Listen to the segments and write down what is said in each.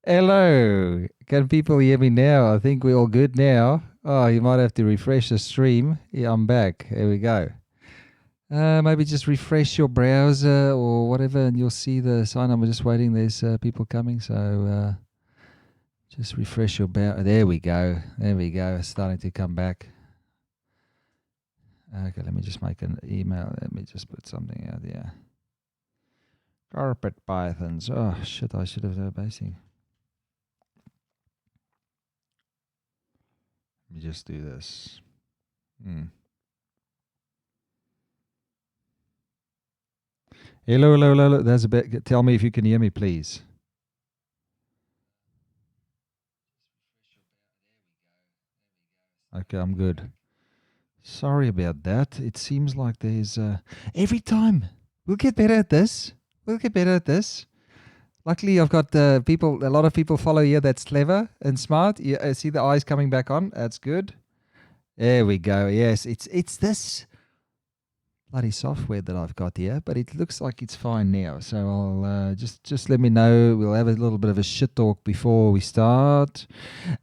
Hello. Can people hear me now? I think we're all good now. Oh, you might have to refresh the stream. Yeah, I'm back. There we go. Maybe just refresh your browser or whatever, and you'll see the sign. I'm just waiting. There's people coming, so just refresh your browser. There we go. There we go. It's starting to come back. Okay, let me just make an email. Let me just put something out there. Carpet pythons. Oh shit! I should have done basic. Let me just do this. Hello, hello, hello, hello. That's a bit. Tell me if you can hear me, please. Okay, I'm good. Sorry about that. It seems like there's every time we'll get better at this. We'll get better at this. Luckily, I've got people. A lot of people follow here. That's clever and smart. You see the eyes coming back on. That's good. There we go. Yes, it's this bloody software that I've got here, but it looks like it's fine now. So I'll just let me know. We'll have a little bit of a shit talk before we start,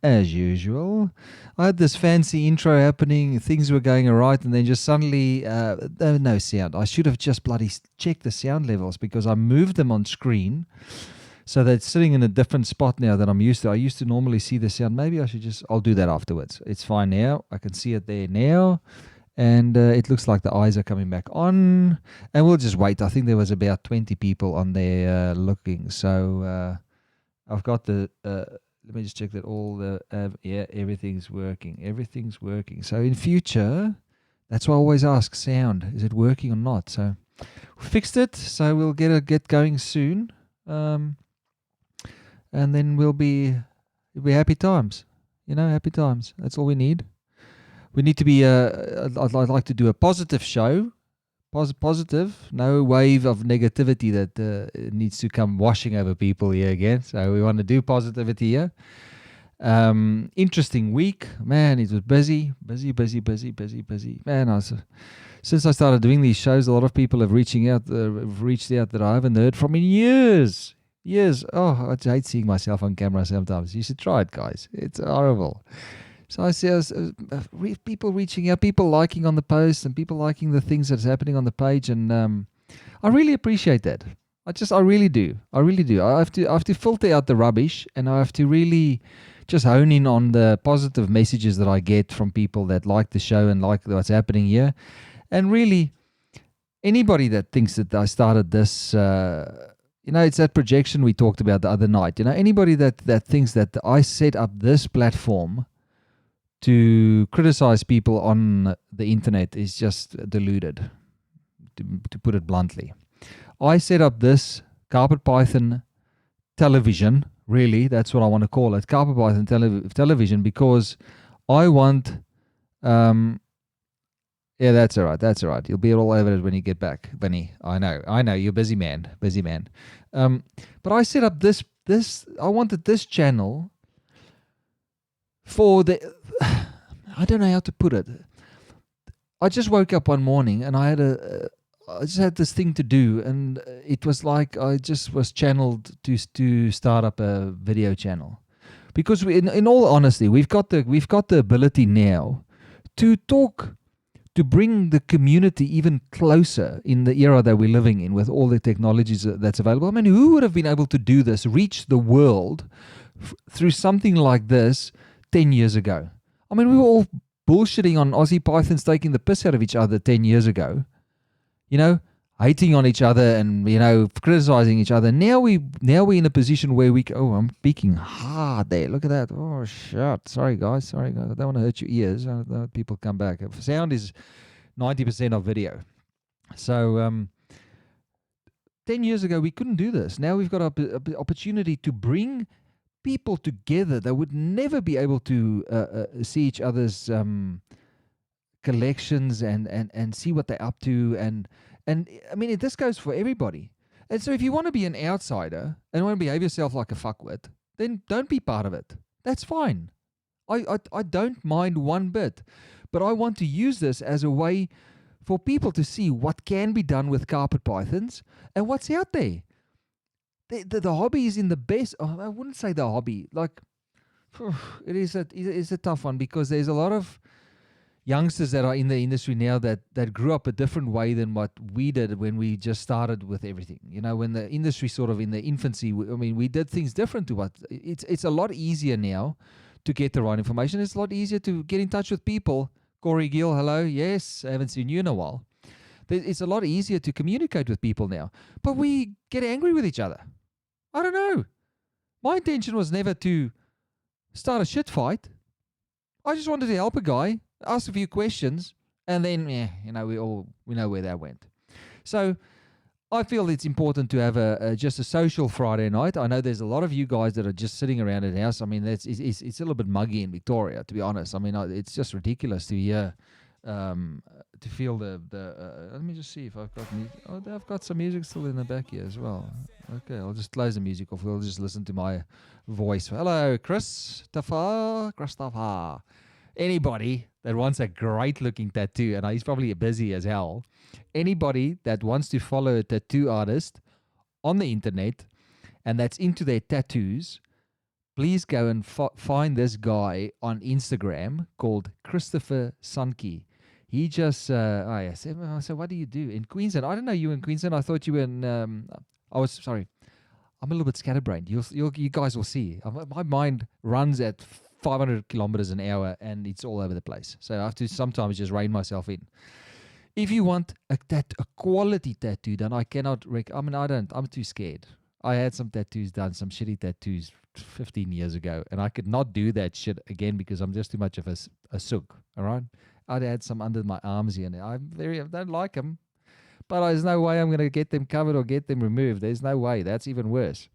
as usual. I had this fancy intro happening, things were going all right, and then just suddenly no sound. I should have just bloody checked the sound levels because I moved them on screen. So they're sitting in a different spot now that I'm used to. I used to normally see the sound. Maybe I'll do that afterwards. It's fine now. I can see it there now. And it looks like the eyes are coming back on. And we'll just wait. I think there was about 20 people on there looking. So I've got the... let me just check that all the... yeah, everything's working. Everything's working. So in future, that's why I always ask sound. Is it working or not? So we fixed it. So we'll get going soon. And then it'll be happy times. You know, happy times. That's all we need. We need to be, I'd like to do a positive show. Positive, no wave of negativity that needs to come washing over people here again. So we want to do positivity here. Interesting week. Man, it was busy. Man, since I started doing these shows, a lot of people have reached out that I haven't heard from in years. Oh, I hate seeing myself on camera sometimes. You should try it, guys. It's horrible. So I see people reaching out, people liking on the post, and people liking the things that's happening on the page, and I really appreciate that. I really do. I have to filter out the rubbish, and I have to really just hone in on the positive messages that I get from people that like the show and like what's happening here, and really anybody that thinks that I started this. It's that projection we talked about the other night. Anybody that thinks that I set up this platform to criticize people on the internet is just deluded, to put it bluntly. I set up this Carpet Python television, really, that's what I want to call it, Carpet Python television, because I want, yeah, that's all right. You'll be all over it when you get back, Benny. I know, you're busy man. But I set up this, I wanted this channel for the... I don't know how to put it. I just woke up one morning and I just had this thing to do, and it was like I just was channeled to start up a video channel, because in all honesty, we've got the ability now to talk, to bring the community even closer in the era that we're living in with all the technologies that's available. I mean, who would have been able to do this, reach the world through something like this 10 years ago? I mean, we were all bullshitting on Aussie Pythons taking the piss out of each other 10 years ago, hating on each other and, criticizing each other. Now we're in a position where I'm speaking hard there. Look at that. Oh, shit. Sorry, guys. I don't want to hurt your ears. People come back. Sound is 90% of video. So 10 years ago, we couldn't do this. Now we've got an opportunity to bring people together that would never be able to see each other's collections and see what they're up to, and I mean, this goes for everybody. And so if you want to be an outsider and want to behave yourself like a fuckwit, then don't be part of it. That's fine. I don't mind one bit, but I want to use this as a way for people to see what can be done with carpet pythons and what's out there. The hobby is in the best. I wouldn't say the hobby. Like, it is a tough one because there's a lot of youngsters that are in the industry now that grew up a different way than what we did when we just started with everything. When the industry sort of in the infancy, I mean, we did things different to what it's a lot easier now to get the right information. It's a lot easier to get in touch with people. Corey Gill, hello. Yes, I haven't seen you in a while. It's a lot easier to communicate with people now, but we get angry with each other. I don't know. My intention was never to start a shit fight. I just wanted to help a guy, ask a few questions, and then, we know where that went. So I feel it's important to have just a social Friday night. I know there's a lot of you guys that are just sitting around at the house. I mean, it's a little bit muggy in Victoria, to be honest. I mean, it's just ridiculous to hear, to feel let me just see if I've got music. Oh, I've got some music still in the back here as well. Okay, I'll just close the music off. We'll just listen to my voice. Hello, Christopher. Anybody that wants a great looking tattoo, and he's probably busy as hell. Anybody that wants to follow a tattoo artist on the internet and that's into their tattoos, please go and find this guy on Instagram called Christopher Sunke. He just, I said, what do you do in Queensland? I don't know you in Queensland. I thought you were in, sorry. I'm a little bit scatterbrained. You guys will see. My mind runs at 500 kilometers an hour and it's all over the place. So I have to sometimes just rein myself in. If you want a quality tattoo done, I cannot. I'm too scared. I had some tattoos done, some shitty tattoos 15 years ago, and I could not do that shit again because I'm just too much of a sook. All right, I'd had some under my arms here, and I don't like them. But there's no way I'm going to get them covered or get them removed. There's no way. That's even worse.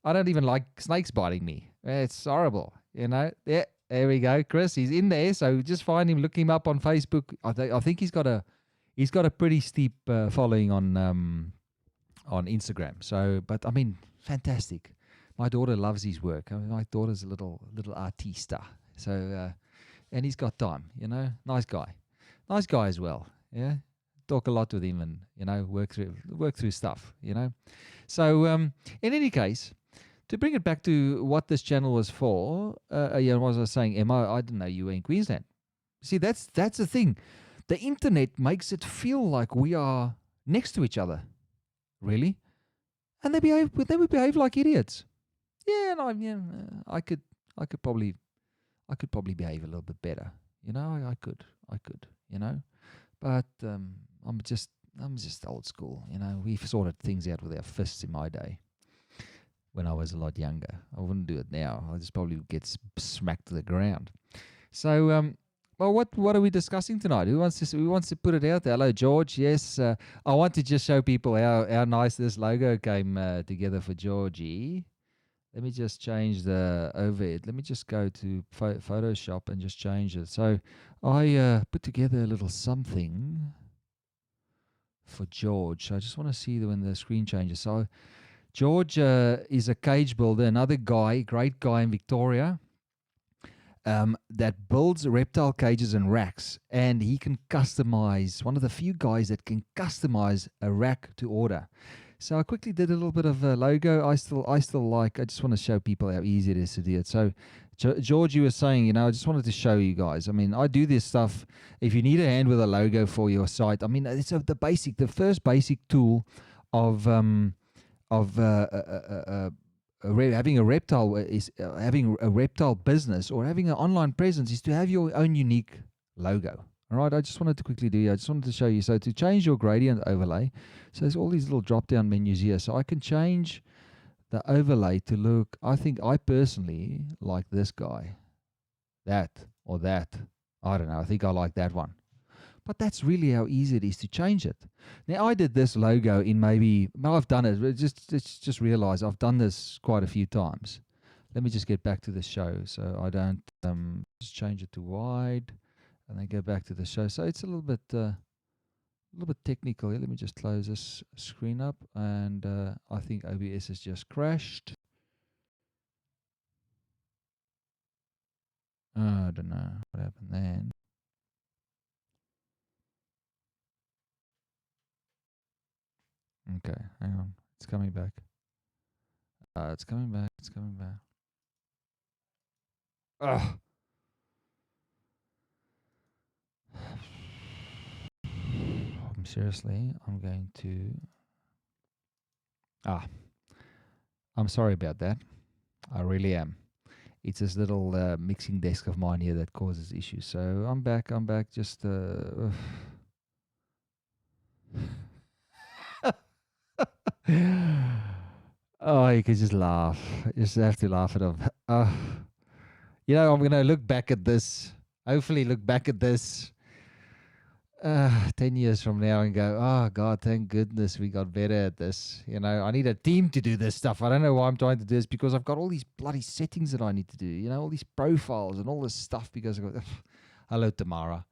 I don't even like snakes biting me. It's horrible. Yeah, there we go, Chris. He's in there, so just find him. Look him up on Facebook. I think he's got a pretty steep following on Instagram. So, but I mean, fantastic. My daughter loves his work. I mean, my daughter's a little artista. So, and he's got time. Nice guy as well. Yeah, talk a lot with him and work through stuff. So in any case, to bring it back to what this channel was for, what was I saying, Emma? I didn't know you were in Queensland. See, that's the thing. The internet makes it feel like we are next to each other, really, and they would behave like idiots. Yeah, and I could probably behave a little bit better. I could, but I'm just old school. We've sorted things out with our fists in my day. When I was a lot younger, I wouldn't do it now. I just probably get smacked to the ground. So, well, what are we discussing tonight? Who wants to put it out there? Hello, George. Yes, I want to just show people how nice this logo came together for Georgie. Let me just change the overhead. Let me just go to Photoshop and just change it. So I put together a little something for George. So I just want to see when the screen changes. So George is a cage builder, another guy, great guy in Victoria. That builds reptile cages and racks, and he can customize. One of the few guys that can customize a rack to order. So I quickly did a little bit of a logo. I still like. I just want to show people how easy it is to do it. So, George, you were saying, I just wanted to show you guys. I mean, I do this stuff. If you need a hand with a logo for your site, I mean, it's the first basic tool of having a reptile having a reptile business or having an online presence is to have your own unique logo. All right, I just wanted to quickly do. I just wanted to show you. So to change your gradient overlay, so there's all these little drop-down menus here. So I can change the overlay to look. I personally like this guy, that or that. I don't know. I think I like that one. But that's really how easy it is to change it. Now, I did this logo in I've done it. Just realize I've done this quite a few times. Let me just get back to the show so I don't just change it to wide and then go back to the show. So it's a little bit technical here. Let me just close this screen up, and I think OBS has just crashed. I don't know what happened then. Okay, hang on. It's coming back. It's coming back. It's coming back. Ugh. Seriously, I'm going to. I'm sorry about that. I really am. It's this little mixing desk of mine here that causes issues. So I'm back. I'm back. Just. Oh, you could just laugh. You just have to laugh at them. I'm going to look back at this. Hopefully, look back at this 10 years from now and go, oh, God, thank goodness we got better at this. I need a team to do this stuff. I don't know why I'm trying to do this because I've got all these bloody settings that I need to do, all these profiles and all this stuff because I've got, hello, Tamara.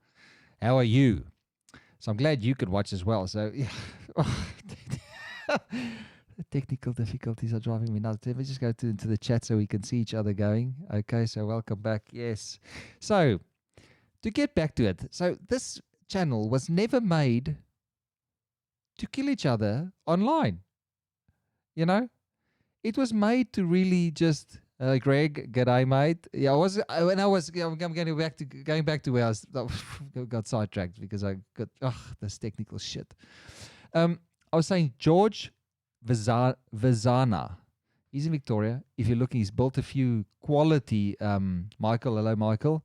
How are you? So I'm glad you could watch as well. So, yeah. The technical difficulties are driving me nuts. Let me just go into the chat so we can see each other going. Okay, so welcome back. Yes. So, to get back to it. So, this channel was never made to kill each other online. It was made to really just Greg, g'day, mate. Yeah, going back to where I was, got sidetracked because I got this technical shit. I was saying George Vazana. He's in Victoria. If you're looking, he's built a few quality. Michael, hello, Michael.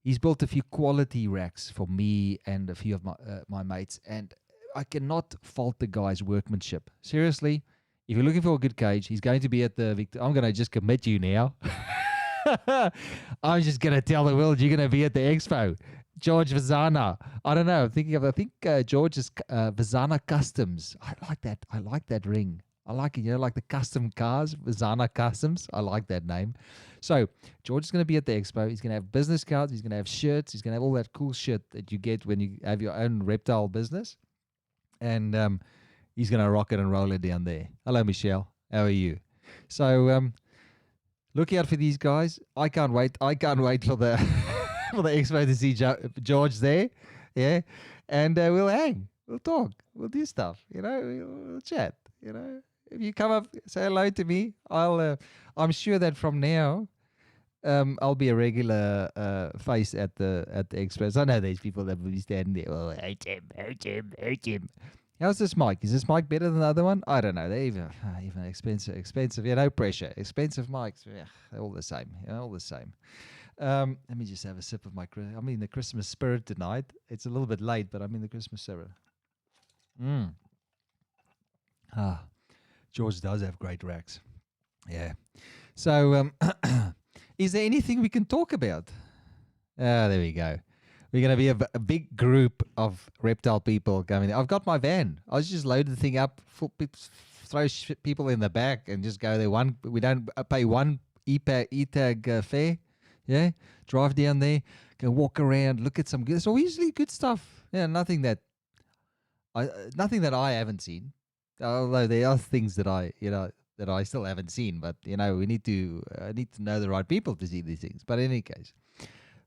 He's built a few quality racks for me and a few of my mates, and I cannot fault the guy's workmanship. Seriously, if you're looking for a good cage, he's going to be at the I'm going to just commit you now. I'm just going to tell the world you're going to be at the expo. George Vazana. I don't know. I think George is Vazana Customs. I like that ring. I like it, like the custom cars, Vazana Customs. I like that name. So, George is going to be at the expo. He's going to have business cards. He's going to have shirts. He's going to have all that cool shit that you get when you have your own reptile business. And he's going to rock it and roll it down there. Hello, Michelle. How are you? So, look out for these guys. I can't wait. I can't wait for the for the expo to see George there. Yeah. And we'll hang. We'll talk. We'll do stuff. We'll chat. If you come up, say hello to me. I'm sure that from now, I'll be a regular face at the expos. I know there's people that will be standing there. Oh, hey Jim. How's this mic? Is this mic better than the other one? I don't know. They're even expensive. Yeah, no pressure. Expensive mics. Yeah, they're all the same. All the same. Let me just have a sip of my. I'm in the Christmas spirit tonight. It's a little bit late, but I'm in the Christmas spirit. George does have great racks. Yeah. So, is there anything we can talk about? There we go. We're going to be a big group of reptile people coming. I've got my van. I just load the thing up, throw people in the back and just go there. We don't pay one e-tag fare. Yeah. Drive down there, go walk around, look at some good. It's usually good stuff. Yeah. Nothing that I haven't seen. Although there are things that I still haven't seen, but we need to know the right people to see these things. But in any case,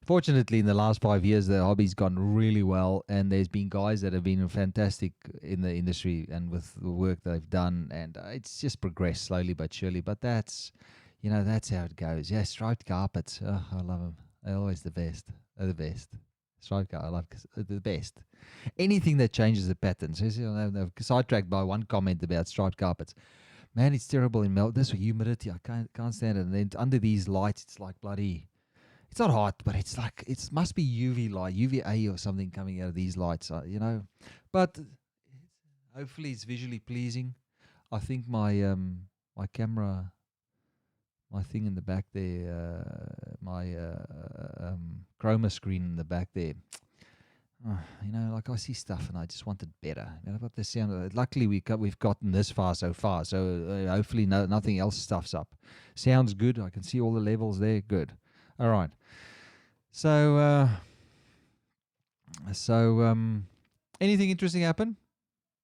fortunately, in the last 5 years, the hobby's gone really well, and there's been guys that have been fantastic in the industry and with the work they've done, and it's just progressed slowly but surely. But that's how it goes. Yeah, striped carpets. Oh, I love them. They're always the best. They're the best. Striped carpet, I love the best. Anything that changes the pattern. So I'm sidetracked by one comment about striped carpets. Man, it's terrible in Melbourne. This humidity, I can't stand it. And then under these lights, it's like bloody. It's not hot, but it's like it must be UV light, UVA or something coming out of these lights. But hopefully it's visually pleasing. I think my my camera, my thing in the back there, my chroma screen in the back there. Like I see stuff and I just want it better. About the sound. Luckily, we've gotten this far so far. So hopefully, nothing else stuffs up. Sounds good. I can see all the levels there. Good. All right. So anything interesting happen?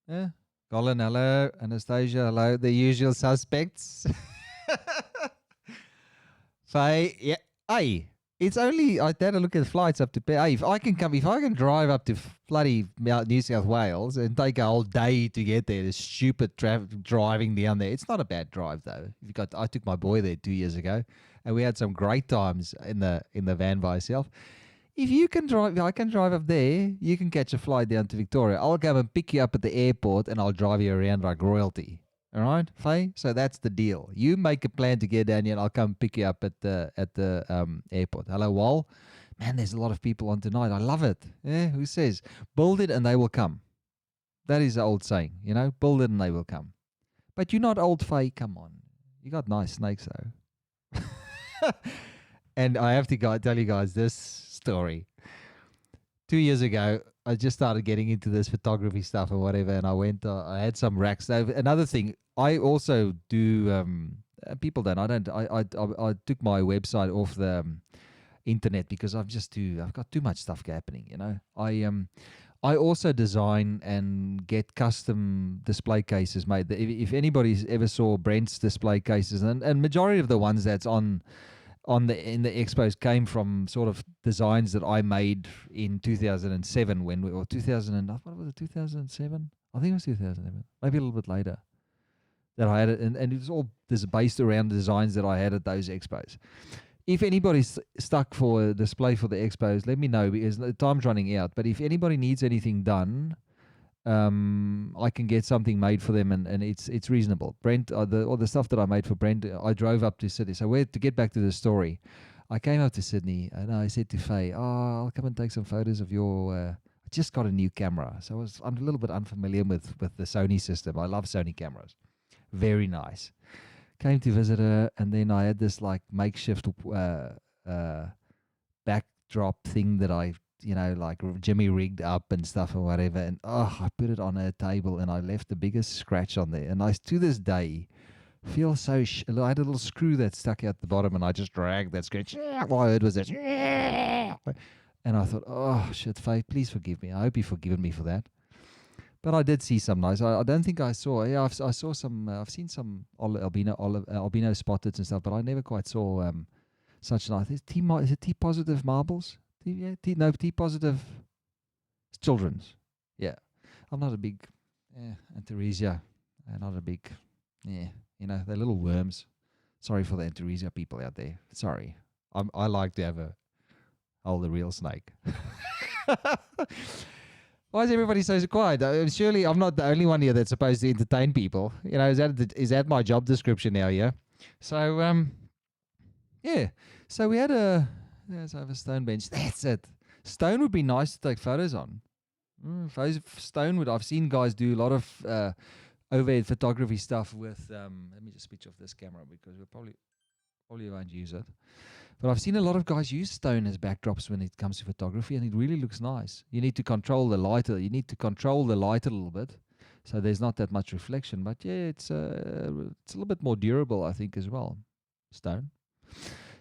Yeah. Colin, hello. Anastasia, hello. The usual suspects. Faye, yeah. Hey, It's only I had a look at flights up to. Hey, if I can drive up to bloody New South Wales and take a whole day to get there, the stupid driving down there. It's not a bad drive though. If you got, I took my boy there 2 years ago, and we had some great times in the van by itself. If you can drive, I can drive up there. You can catch a flight down to Victoria. I'll come and pick you up at the airport, and I'll drive you around like royalty. All right, Faye. So that's the deal. You make a plan to get down here, and I'll come pick you up at the airport. Hello, Wal. Man, there's a lot of people on tonight. I love it. Yeah, who says build it and they will come? That is the old saying, build it and they will come. But you're not old, Faye. Come on, you got nice snakes though. And I have to tell you guys this story. 2 years ago, I just started getting into this photography stuff and whatever, and I had some racks. Another thing, I also do. People don't. I don't. I took my website off the internet because I've got too much stuff happening. I also design and get custom display cases made. If anybody's ever saw Brent's display cases, and majority of the ones that's in the expos came from sort of designs that I made in 2007 or 2000 what was it, 2007? I think it was 2007, maybe a little bit later. That I had it, and it was all based around the designs that I had at those expos. If anybody's stuck for a display for the expos, let me know because the time's running out. But if anybody needs anything done, I can get something made for them, and it's reasonable. Brent, all the stuff that I made for Brent, I drove up to Sydney. So to get back to the story, I came up to Sydney and I said to Faye, I'll come and take some photos of your. I just got a new camera, so I'm a little bit unfamiliar with the Sony system. I love Sony cameras, very nice. Came to visit her, and then I had this like makeshift backdrop thing that I like Jimmy rigged up and stuff or whatever, and I put it on a table and I left the biggest scratch on there, and I to this day feel so I had a little screw that stuck out the bottom, and I just dragged that scratch. All I heard was that, and I thought, oh shit, Faye, please forgive me. I hope you've forgiven me for that. But I did see some nice. I don't think I saw. Yeah, I saw some. I've seen some albino spotteds and stuff, but I never quite saw such nice. Is it T positive marbles? T positive children's. Yeah, I'm not a big Antaresia. Not a big. Yeah, they're little worms. Sorry for the Antaresia people out there. Sorry. I like to hold the real snake. Why is everybody so quiet? Surely I'm not the only one here that's supposed to entertain people. Is that my job description now? Yeah. So yeah. So we had let's have a stone bench. That's it. Stone would be nice to take photos on. Stone would. I've seen guys do a lot of overhead photography stuff with. Let me just switch off this camera because we'll probably won't use it. But I've seen a lot of guys use stone as backdrops when it comes to photography, and it really looks nice. You need to control the light. You need to control the light a little bit, so there's not that much reflection. But yeah, it's a little bit more durable, I think, as well. Stone.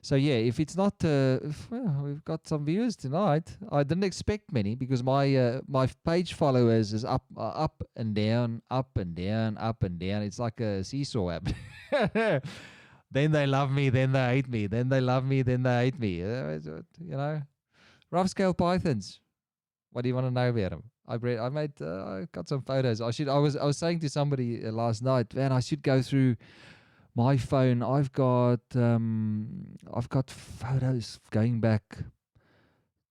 So yeah, if it's not, we've got some viewers tonight. I didn't expect many because my page followers is up and down, up and down, up and down. It's like a seesaw app. Then they love me, then they hate me. Then they love me, then they hate me. Rough scale pythons. What do you want to know about them? I got some photos. I was saying to somebody last night, man, I should go through my phone. I've got photos going back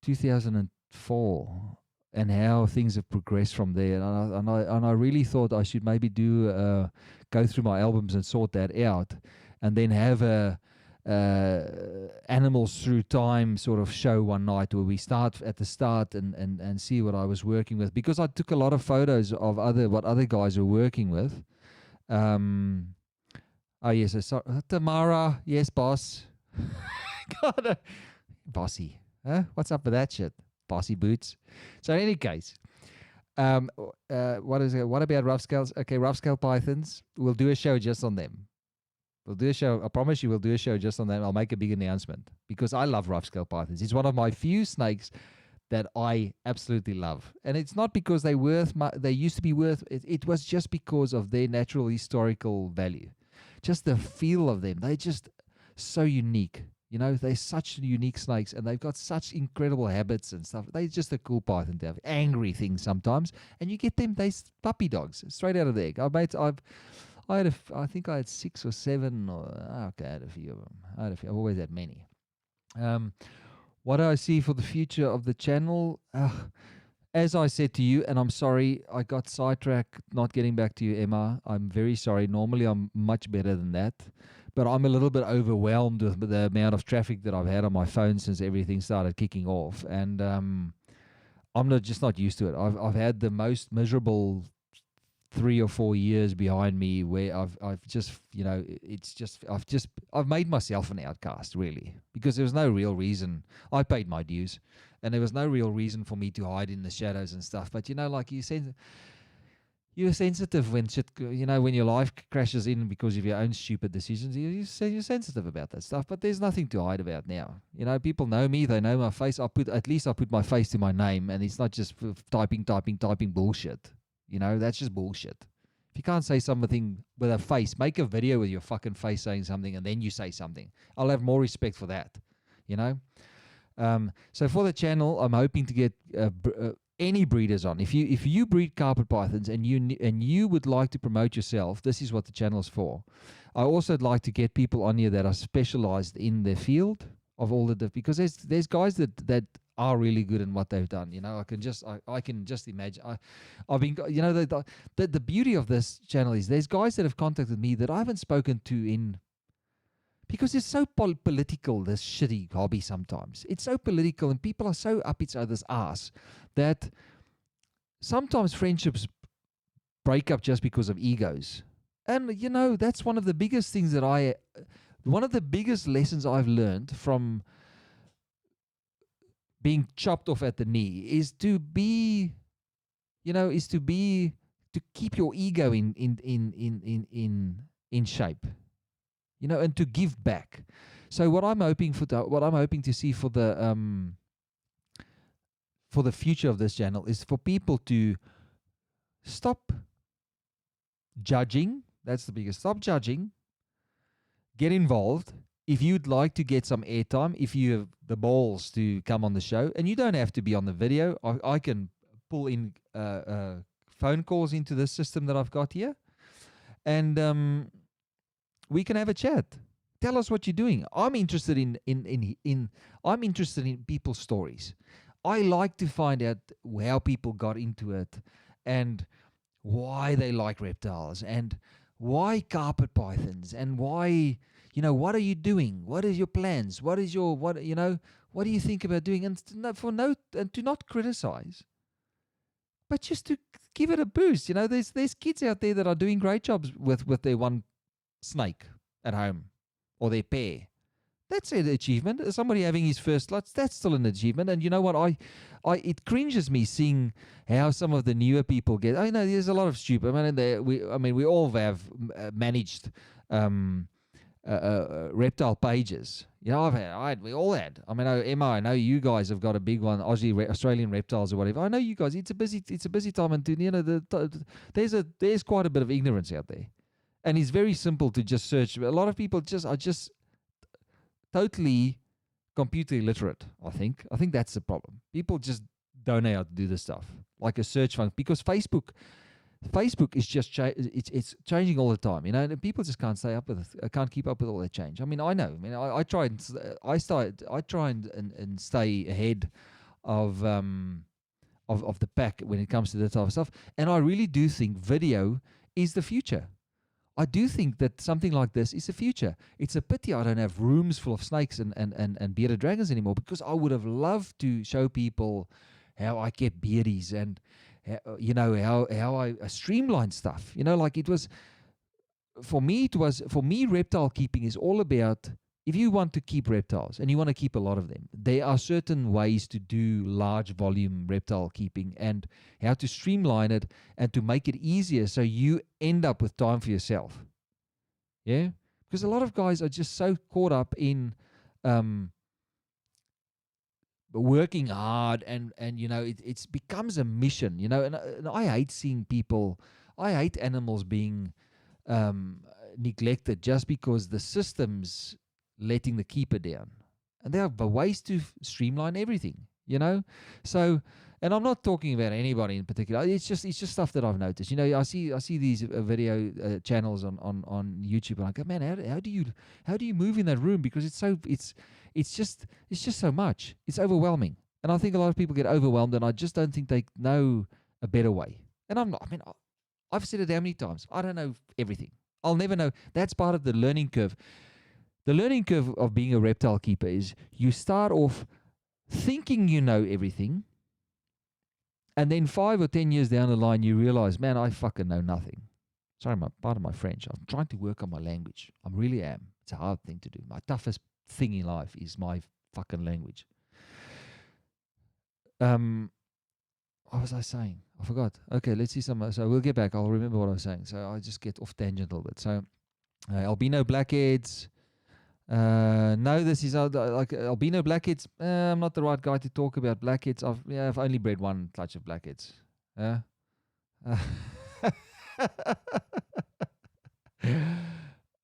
2004 and how things have progressed from there. And I really thought I should maybe go through my albums and sort that out, and then have a animals through time sort of show one night where we start at the start and see what I was working with, because I took a lot of photos of what other guys were working with. Oh yes, Tamara, yes, boss. God, bossy. Huh? What's up with that shit? Bossy boots. So in any case, what is it? What about rough scales? Okay, rough scale pythons. We'll do a show just on them. We'll do a show. I promise you, we'll do a show just on them. I'll make a big announcement because I love rough scale pythons. It's one of my few snakes that I absolutely love, and it's not because they used to be worth. It was just because of their natural historical value, just the feel of them. They're just so unique. You know, they're such unique snakes, and they've got such incredible habits and stuff. They're just a cool python to have. Angry things sometimes, and you get them. They puppy dogs straight out of the egg. I think I had 6 or 7. Okay, I had a few of them. I've always had many. What do I see for the future of the channel? As I said to you, and I'm sorry, I got sidetracked not getting back to you, Emma. I'm very sorry. Normally, I'm much better than that. But I'm a little bit overwhelmed with the amount of traffic that I've had on my phone since everything started kicking off. And I'm just not used to it. I've had the most miserable 3 or 4 years behind me where I've just, I've made myself an outcast, really, because there was no real reason. I paid my dues, and there was no real reason for me to hide in the shadows and stuff. But like you're sensitive when shit, when your life crashes in because of your own stupid decisions. You're sensitive about that stuff. But there's nothing to hide about now. People know me. They know my face. I put my face to my name, and it's not just typing bullshit. That's just bullshit. If you can't say something with a face, make a video with your fucking face saying something, and then you say something. I'll have more respect for that. So for the channel, I'm hoping to get any breeders on. If you breed carpet pythons and you would like to promote yourself, this is what the channel is for. I also would like to get people on here that are specialized in their field of all because there's guys that are really good in what they've done. I can just imagine. I've been, the beauty of this channel is there's guys that have contacted me that I haven't spoken to because it's so political, this shitty hobby sometimes. It's so political, and people are so up each other's ass that sometimes friendships break up just because of egos. And, that's one of the biggest things one of the biggest lessons I've learned from being chopped off at the knee is to keep your ego in shape. And to give back. So what I'm hoping to see for the future of this channel is for people to stop judging. That's the biggest. Stop judging. Get involved. If you'd like to get some airtime, if you have the balls to come on the show, and you don't have to be on the video, I can pull in phone calls into the system that I've got here, and we can have a chat. Tell us what you're doing. I'm interested I'm interested in people's stories. I like to find out how people got into it, and why they like reptiles, and why carpet pythons, and why, what are you doing? What is your plans? What do you think about doing? And to not criticize, but just to give it a boost. There's kids out there that are doing great jobs with their one snake at home, or their pair. That's an achievement. Somebody having his first lots, that's still an achievement. And you know what? It cringes me seeing how some of the newer people get. I know there's a lot of stupid. We all have managed reptile pages. We all had. Emma, I know you guys have got a big one, Australian reptiles or whatever. I know you guys. It's a busy time, and there's quite a bit of ignorance out there. And it's very simple to just search. A lot of people are just totally computer illiterate, I think. I think that's the problem. People just don't know how to do this stuff. Like a search function. Because Facebook is just it's changing all the time, and people just can't can't keep up with all that change. I know. I try and stay ahead of the pack when it comes to that type of stuff. And I really do think video is the future. I do think that something like this is the future. It's a pity I don't have rooms full of snakes and bearded dragons anymore, because I would have loved to show people how I kept beardies and how I streamlined stuff. For me, reptile keeping is all about, if you want to keep reptiles and you want to keep a lot of them, there are certain ways to do large volume reptile keeping, and how to streamline it and to make it easier so you end up with time for yourself. Yeah? Because a lot of guys are just so caught up in working hard, and it becomes a mission, and I hate seeing people, I hate animals being neglected just because the system's letting the keeper down. And there are ways to streamline everything, you know? So, and I'm not talking about anybody in particular. It's just stuff that I've noticed. You know, I see these video channels on YouTube, and I go, man, how do you move in that room? Because it's just so much. It's overwhelming, and I think a lot of people get overwhelmed, and I just don't think they know a better way. And I'm not. I mean, I've said it how many times? I don't know everything. I'll never know. That's part of the learning curve. The learning curve of being a reptile keeper is you start off thinking you know everything, and then 5 or 10 years down the line, you realize, man, I fucking know nothing. Sorry, pardon my French. I'm trying to work on my language. I really am. It's a hard thing to do. My toughest thing in life is my fucking language. What was I saying? I forgot. Okay, let's see some. So we'll get back. I'll remember what I was saying. So I just get off tangent a little bit. So albino blackheads. No, this is like albino blackheads. I'm not the right guy to talk about blackheads. I've only bred one clutch of blackheads.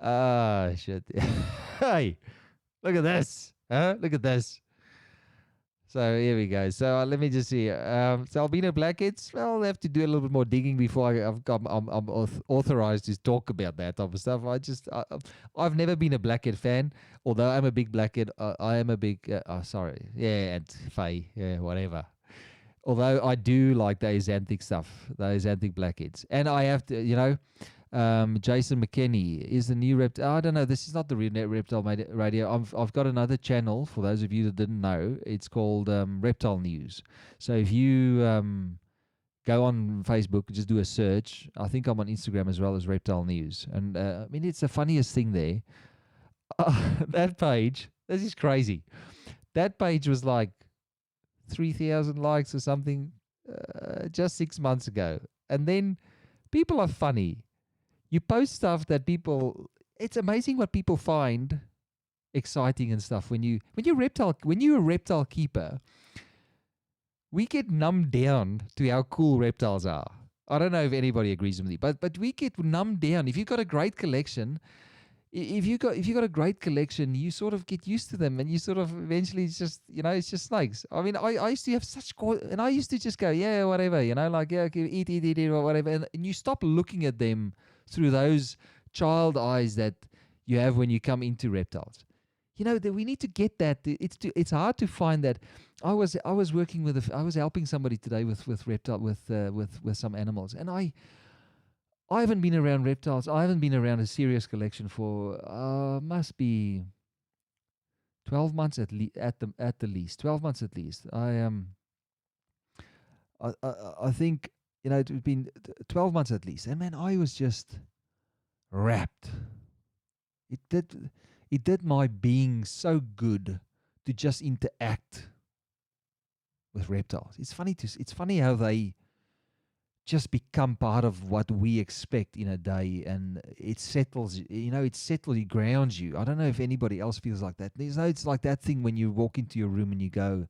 Ah, shit. Hey, look at this. Look at this. So here we go. So let me just see. So albino blackheads. Well, I'll have to do a little bit more digging before I'm authorized to talk about that type of stuff. I've never been a blackhead fan, although I'm a big blackhead. I am a big. And Faye, whatever. Although I do like the Axanthic stuff, the Axanthic blackheads, and I have to, Jason McKenney is the new reptile. I don't know. This is not the Reptile Radio. I've got another channel for those of you that didn't know. It's called Reptile News. So if you go on Facebook, just do a search. I think I'm on Instagram as well as Reptile News. And I mean, it's the funniest thing there. That page, this is crazy. That page was like 3,000 likes or something just 6 months ago. And then people are funny. You post stuff that it's amazing what people find exciting and stuff. When you're a reptile keeper, we get numbed down to how cool reptiles are. I don't know if anybody agrees with me, but we get numbed down. If you've got a great collection, if you got a great collection, you sort of get used to them, and you sort of eventually it's just snakes. I mean, I used to have and I used to just go, yeah, whatever, like, yeah, okay, eat or whatever, and you stop looking at them through those child eyes that you have when you come into reptiles. We need to get that. It's hard to find that. I was working I was helping somebody today with some animals, and I haven't been around reptiles. I haven't been around a serious collection for must be 12 months at the least. 12 months at least. I think it's been 12 months at least. And man, I was just wrapped. It did my being so good to just interact with reptiles. It's funny how they just become part of what we expect in a day, and it settles, it grounds you. I don't know if anybody else feels like that. It's like that thing when you walk into your room and you go,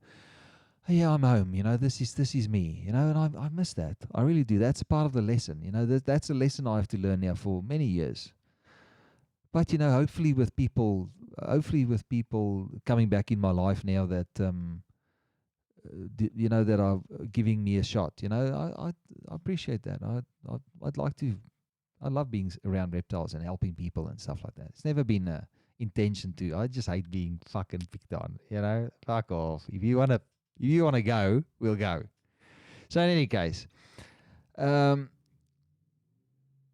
hey, yeah, I'm home, this is me, and I miss that. I really do. That's part of the lesson, that's a lesson I have to learn now for many years. But, hopefully with people coming back in my life now that, that are giving me a shot. I appreciate that. I'd like to. I love being around reptiles and helping people and stuff like that. It's never been a intention to. I just hate being fucking picked on. Fuck off. If you wanna go, we'll go. So in any case,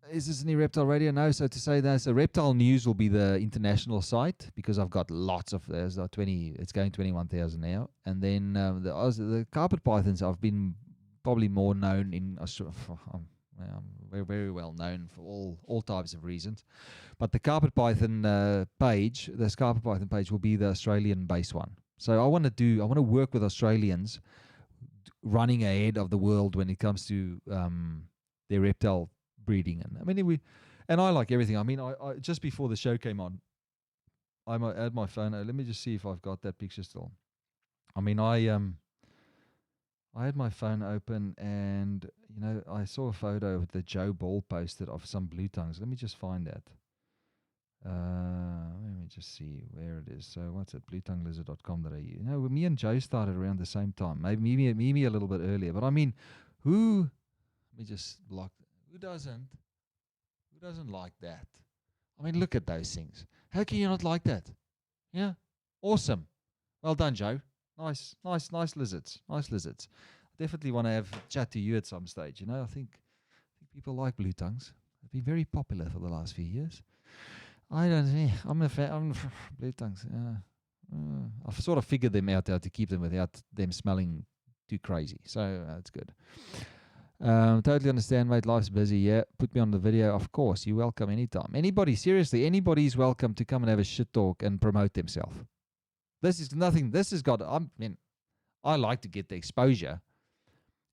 is this any Reptile Radio? No. So to say that, so Reptile News will be the international site because I've got lots of there's 20. It's going 21,000 now, and then the carpet pythons. I've been probably more known in Australia. I'm very, very well known for all types of reasons, but the carpet python page, this carpet python page, will be the Australian-based one. So I want to work with Australians running ahead of the world when it comes to their reptile breeding. And I like everything. I mean, I just before the show came on, I might add my phone. Let me just see if I've got that picture still. I mean, I had my phone open, and I saw a photo that Joe Ball posted of some blue tongues. Let me just find that. Let me just see where it is. So what's it? bluetonguelizard.com.au. You know, me and Joe started around the same time. Maybe a little bit earlier. But I mean, who? Let me just block. Who doesn't? Who doesn't like that? I mean, look at those things. How can you not like that? Yeah, awesome. Well done, Joe. Nice lizards. Nice lizards. I definitely want to have a chat to you at some stage. You know, I think people like blue tongues. They've been very popular for the last few years. I don't see. I'm a fan. I'm blue tongues. I've sort of figured them out how to keep them without them smelling too crazy. So that's good. Totally understand, mate. Life's busy. Yeah, put me on the video. Of course, you're welcome anytime. Anybody, seriously, anybody's welcome to come and have a shit talk and promote themselves. This is nothing. This has got. I mean, I like to get the exposure,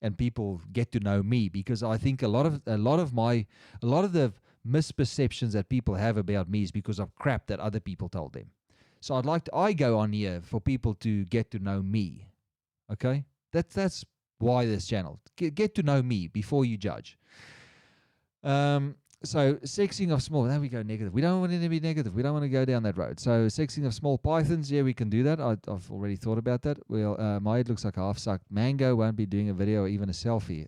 and people get to know me because I think a lot of the misperceptions that people have about me is because of crap that other people told them. So I go on here for people to get to know me. Okay, that's why this channel. Get to know me before you judge. So sexing of small, there we go, negative. We don't want it to be negative. We don't want to go down that road. So sexing of small pythons, yeah, we can do that. I've already thought about that. Well, my head looks like a half-sucked mango. Won't be doing a video or even a selfie.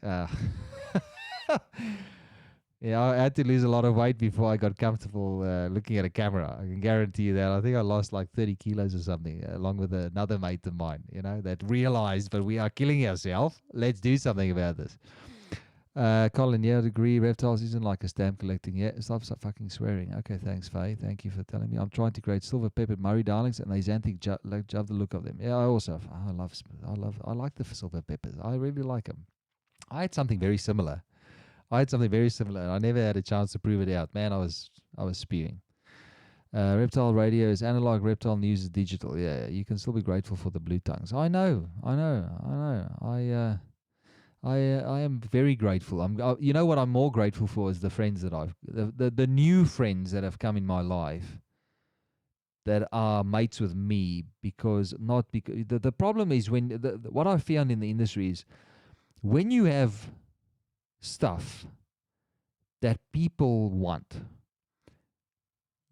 Yeah, I had to lose a lot of weight before I got comfortable looking at a camera. I can guarantee you that. I think I lost like 30 kilos or something, along with another mate of mine, you know, that realized, but we are killing ourselves. Let's do something about this. Colin, yeah, I'd agree. Reptiles isn't like a stamp collecting. Yeah, stop fucking swearing. Okay, thanks, Faye. Thank you for telling me. I'm trying to create silver peppered Murray darlings, and they xanthic love the look of them. Yeah, I like the silver peppers. I really like them. I had something very similar. And I never had a chance to prove it out. Man, I was spewing. Reptile radio is analog. Reptile news is digital. Yeah, you can still be grateful for the blue tongues. I know. I am very grateful. You know what I'm more grateful for is the friends that the new friends that have come in my life that are mates with me because the problem is when what I found in the industry is when you have stuff that people want,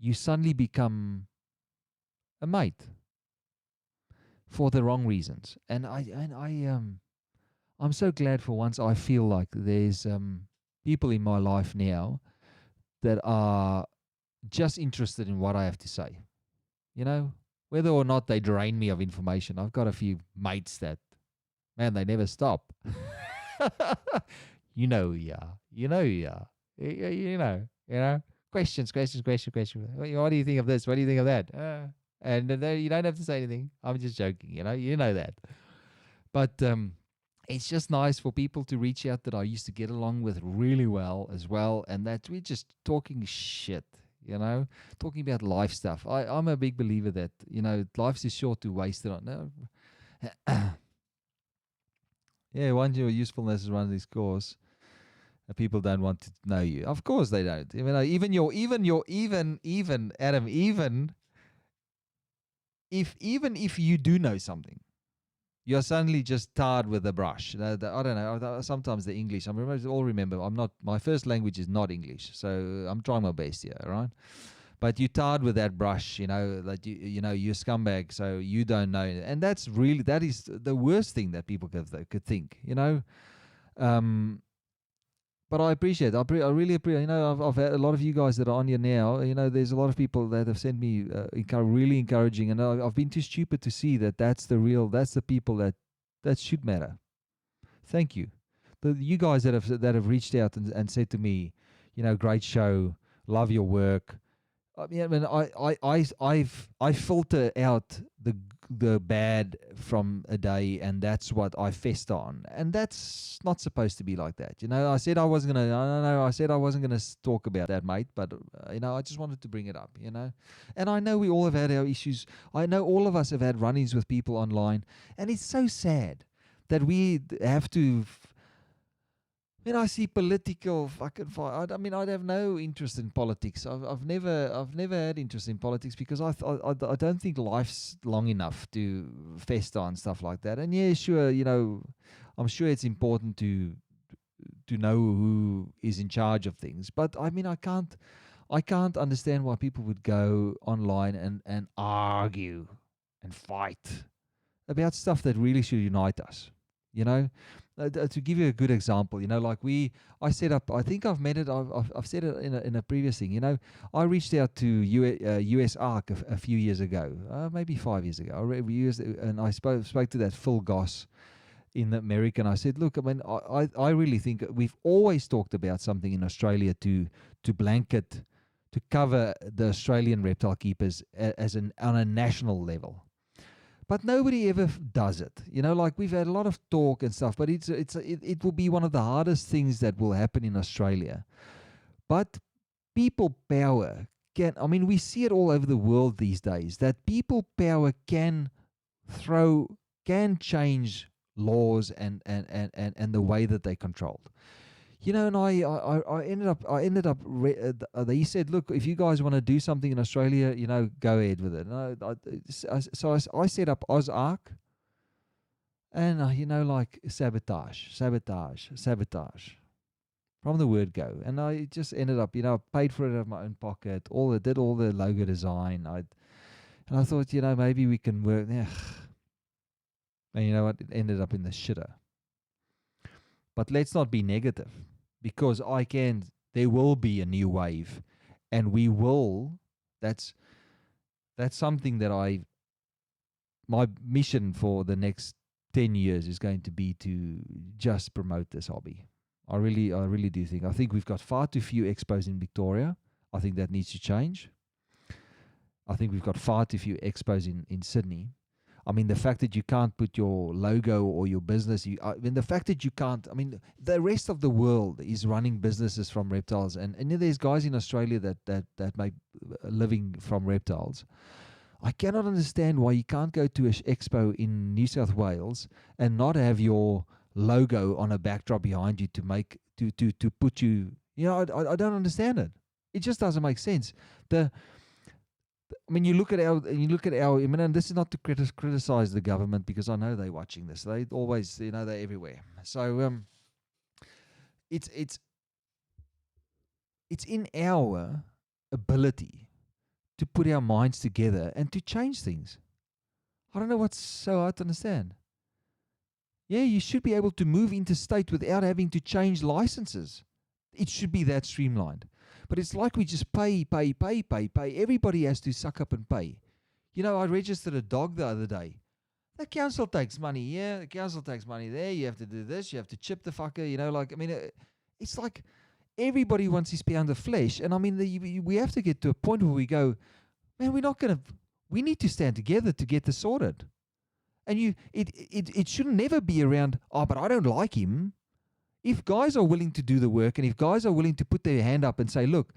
you suddenly become a mate for the wrong reasons. And I'm so glad for once I feel like there's people in my life now that are just interested in what I have to say. You know, whether or not they drain me of information. I've got a few mates that, man, they never stop. You know who you are. You know who you are. You know. Questions. What do you think of this? What do you think of that? And you don't have to say anything. I'm just joking, you know that. But it's just nice for people to reach out that I used to get along with really well as well, and that we're just talking shit, talking about life stuff. I'm a big believer that, life's is short to waste it on. No. Yeah, once your usefulness is run this course, people don't want to know you. Of course they don't. Even Adam, even if you do know something, you're suddenly just tarred with a brush. I don't know. Sometimes the English. Remember, my first language is not English, so I'm trying my best here. All right, but you tarred with that brush. That you're a scumbag, so you don't know, and that is the worst thing that people could think. But I appreciate. I really appreciate. I've had a lot of you guys that are on here now. There's a lot of people that have sent me really encouraging, and I've been too stupid to see that that's the people that should matter. Thank you, you guys that have reached out and said to me, great show, love your work. I mean, I filter out the bad from a day, and that's what I fest on, and that's not supposed to be like that. I said I wasn't gonna. I don't know. I said I wasn't gonna talk about that, mate. But I just wanted to bring it up. And I know we all have had our issues. I know all of us have had run-ins with people online, and it's so sad that we have to. When I see political fucking fight, I'd have no interest in politics. I've never had interest in politics because I don't think life's long enough to fester on stuff like that. And yeah, sure, I'm sure it's important to know who is in charge of things. But I can't. I can't understand why people would go online and argue and fight about stuff that really should unite us. You know, to give you a good example, like I set up. I think I've made it. I've said it in a previous thing. I reached out to US Arc a few years ago, maybe 5 years ago. And I spoke to that Phil Goss in America, and I said, look, I mean, I really think we've always talked about something in Australia to blanket, to cover the Australian reptile keepers on a national level. But nobody ever does it. Like we've had a lot of talk and stuff, but it will be one of the hardest things that will happen in Australia. But people power we see it all over the world these days, that people power can change laws and the way that they controlled. And I ended up. He said, "Look, if you guys want to do something in Australia, go ahead with it." So I set up AusArc, and like sabotage from the word go. And I just ended up, I paid for it out of my own pocket. Did all the logo design. And I thought, maybe we can work. Yeah. And you know what? It ended up in the shitter. But let's not be negative. Because there will be a new wave, and we will. That's something that my mission for the next 10 years is going to be to just promote this hobby. I really do think. I think we've got far too few expos in Victoria. I think that needs to change. I think we've got far too few expos in Sydney. I mean, the fact that you can't put your logo or your business, the fact that you can't, the rest of the world is running businesses from reptiles. And there's guys in Australia that make a living from reptiles. I cannot understand why you can't go to an expo in New South Wales and not have your logo on a backdrop behind you to put you, I don't understand it. It just doesn't make sense. You look at our, and this is not to criticize the government, because I know they're watching this. They always, they're everywhere. So it's in our ability to put our minds together and to change things. I don't know what's so hard to understand. Yeah, you should be able to move interstate without having to change licenses. It should be that streamlined. But it's like we just pay. Everybody has to suck up and pay. I registered a dog the other day. The council takes money here, the council takes money there. You have to do this, you have to chip the fucker, it's like everybody wants his pound of flesh. And we have to get to a point where we go, man, we need to stand together to get this sorted. And it should never be around, but I don't like him. If guys are willing to do the work, and if guys are willing to put their hand up and say, look,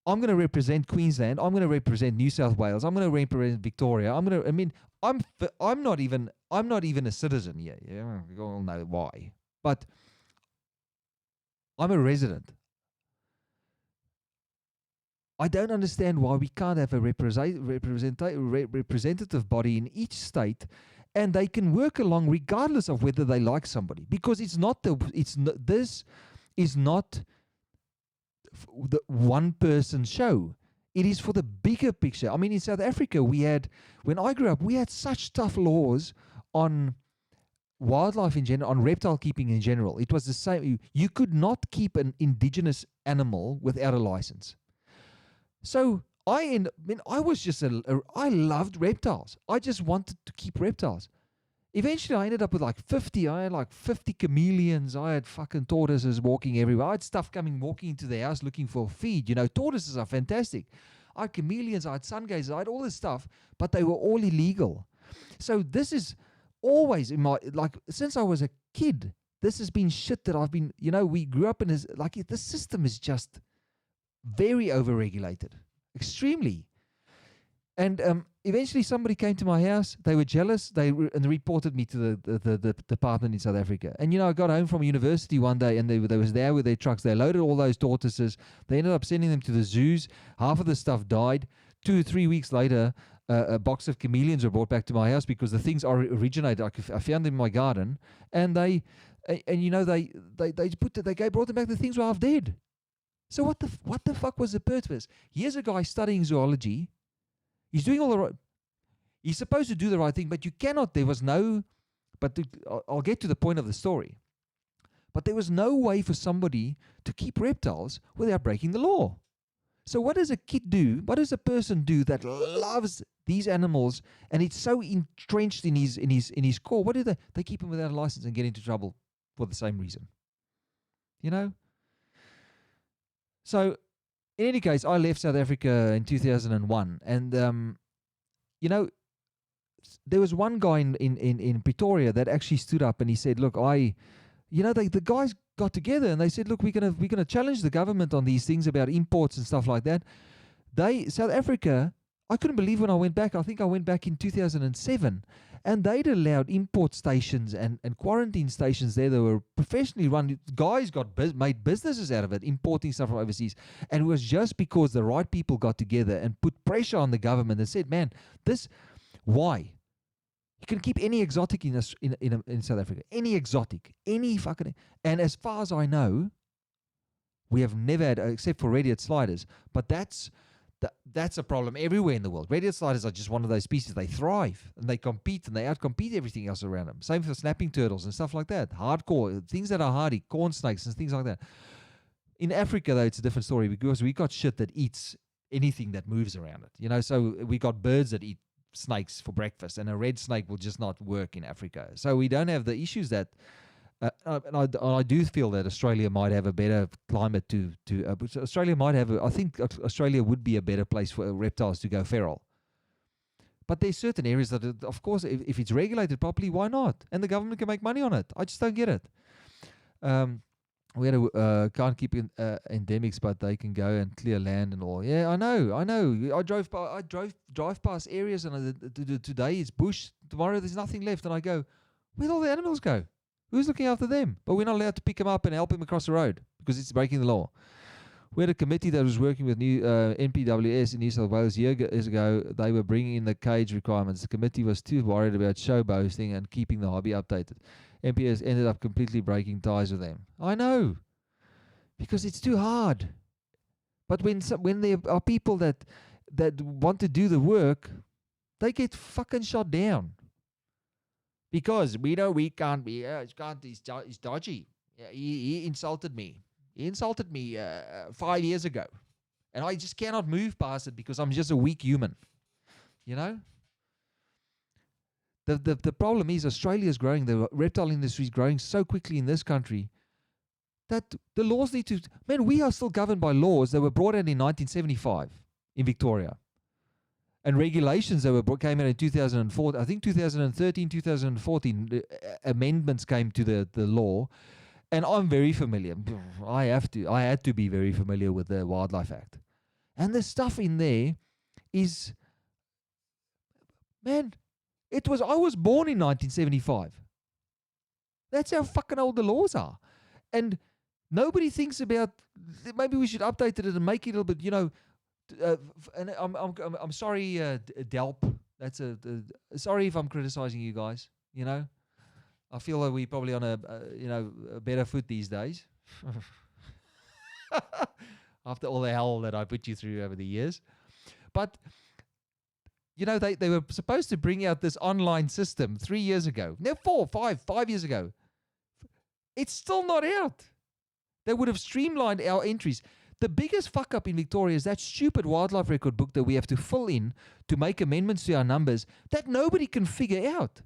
I'm going to represent Queensland, I'm going to represent New South Wales, I'm going to represent Victoria, I'm not even a citizen yet. Yeah, we all know why. But I'm a resident. I don't understand why we can't have a representative body in each state, and they can work along regardless of whether they like somebody, because this is not the one person show. It is for the bigger picture. In South Africa, when I grew up, we had such tough laws on wildlife in general, on reptile keeping in general. It was the same. You could not keep an indigenous animal without a license. So I loved reptiles. I just wanted to keep reptiles. Eventually, I ended up with like 50. I had like 50 chameleons. I had fucking tortoises walking everywhere. I had stuff walking into the house looking for feed. Tortoises are fantastic. I had chameleons. I had sun gazers. I had all this stuff, but they were all illegal. So this is always in my, since I was a kid, this has been shit that I've been, we grew up in this, the system is just very overregulated, extremely. And eventually somebody came to my house. They were jealous. And reported me to the department in South Africa. And, I got home from university one day, and they was there with their trucks. They loaded all those tortoises. They ended up sending them to the zoos. Half of the stuff died. 2 or 3 weeks later, a box of chameleons were brought back to my house because the things originated. I found them in my garden. And they brought them back. The things were half dead. So what the fuck was the purpose? Here's a guy studying zoology. He's doing all the right. He's supposed to do the right thing, but you cannot. There was no. But I'll get to the point of the story. But there was no way for somebody to keep reptiles without breaking the law. So what does a kid do? What does a person do that loves these animals and it's so entrenched in his core? What do they? They keep him without a license and get into trouble for the same reason. You know. So, in any case, I left South Africa in 2001, and you know, there was one guy in Pretoria that actually stood up and he said, "Look, the guys got together and they said, look, we're gonna challenge the government on these things about imports and stuff like that." South Africa, I couldn't believe when I went back. I think I went back in 2007, and they'd allowed import stations and quarantine stations there that were professionally run. Guys made businesses out of it, importing stuff from overseas, and it was just because the right people got together and put pressure on the government and said, "Man, why?" You can keep any exotic in South Africa. Any exotic. Any fucking... And as far as I know, we have never had, except for red-eared sliders, but that's a problem everywhere in the world. Red-eared sliders are just one of those species. They thrive, and they compete, and they outcompete everything else around them. Same for snapping turtles and stuff like that. Hardcore, things that are hardy, corn snakes and things like that. In Africa, though, it's a different story because we got shit that eats anything that moves around it. So we got birds that eat snakes for breakfast, and a red snake will just not work in Africa. So we don't have the issues that and I do feel that Australia might have a better climate Australia might have I think Australia would be a better place for reptiles to go feral. But there's certain areas that, of course, if it's regulated properly, why not? And the government can make money on it. I just don't get it. We had can't keep endemics, but they can go and clear land and all. Yeah, I know. I drive past areas, and today it's bush. Tomorrow there's nothing left, and I go, where'd all the animals go? Who's looking after them? But we're not allowed to pick them up and help them across the road because it's breaking the law. We had a committee that was working with new NPWS in New South Wales years ago. They were bringing in the cage requirements. The committee was too worried about show boasting and keeping the hobby updated. NPS ended up completely breaking ties with them. I know, because it's too hard. But when there are people that want to do the work, they get fucking shot down. Because we can't be. He's dodgy. Yeah, he insulted me. He insulted me 5 years ago, and I just cannot move past it because I'm just a weak human. The problem is Australia is growing. The reptile industry is growing so quickly in this country that the laws need to... Man, we are still governed by laws that were brought in 1975 in Victoria. And regulations that came out in 2004, I think 2013, 2014, amendments came to the law. And I'm very familiar. I had to be very familiar with the Wildlife Act. And the stuff in there is... Man... I was born in 1975. That's how fucking old the laws are. And nobody thinks about, maybe we should update it and make it a little bit, and I'm sorry, Delp. Sorry if I'm criticizing you guys, I feel that we're probably on a better foot these days. After all the hell that I put you through over the years. But... they were supposed to bring out this online system 3 years ago. No, 5 years ago. It's still not out. They would have streamlined our entries. The biggest fuck up in Victoria is that stupid wildlife record book that we have to fill in to make amendments to our numbers that nobody can figure out.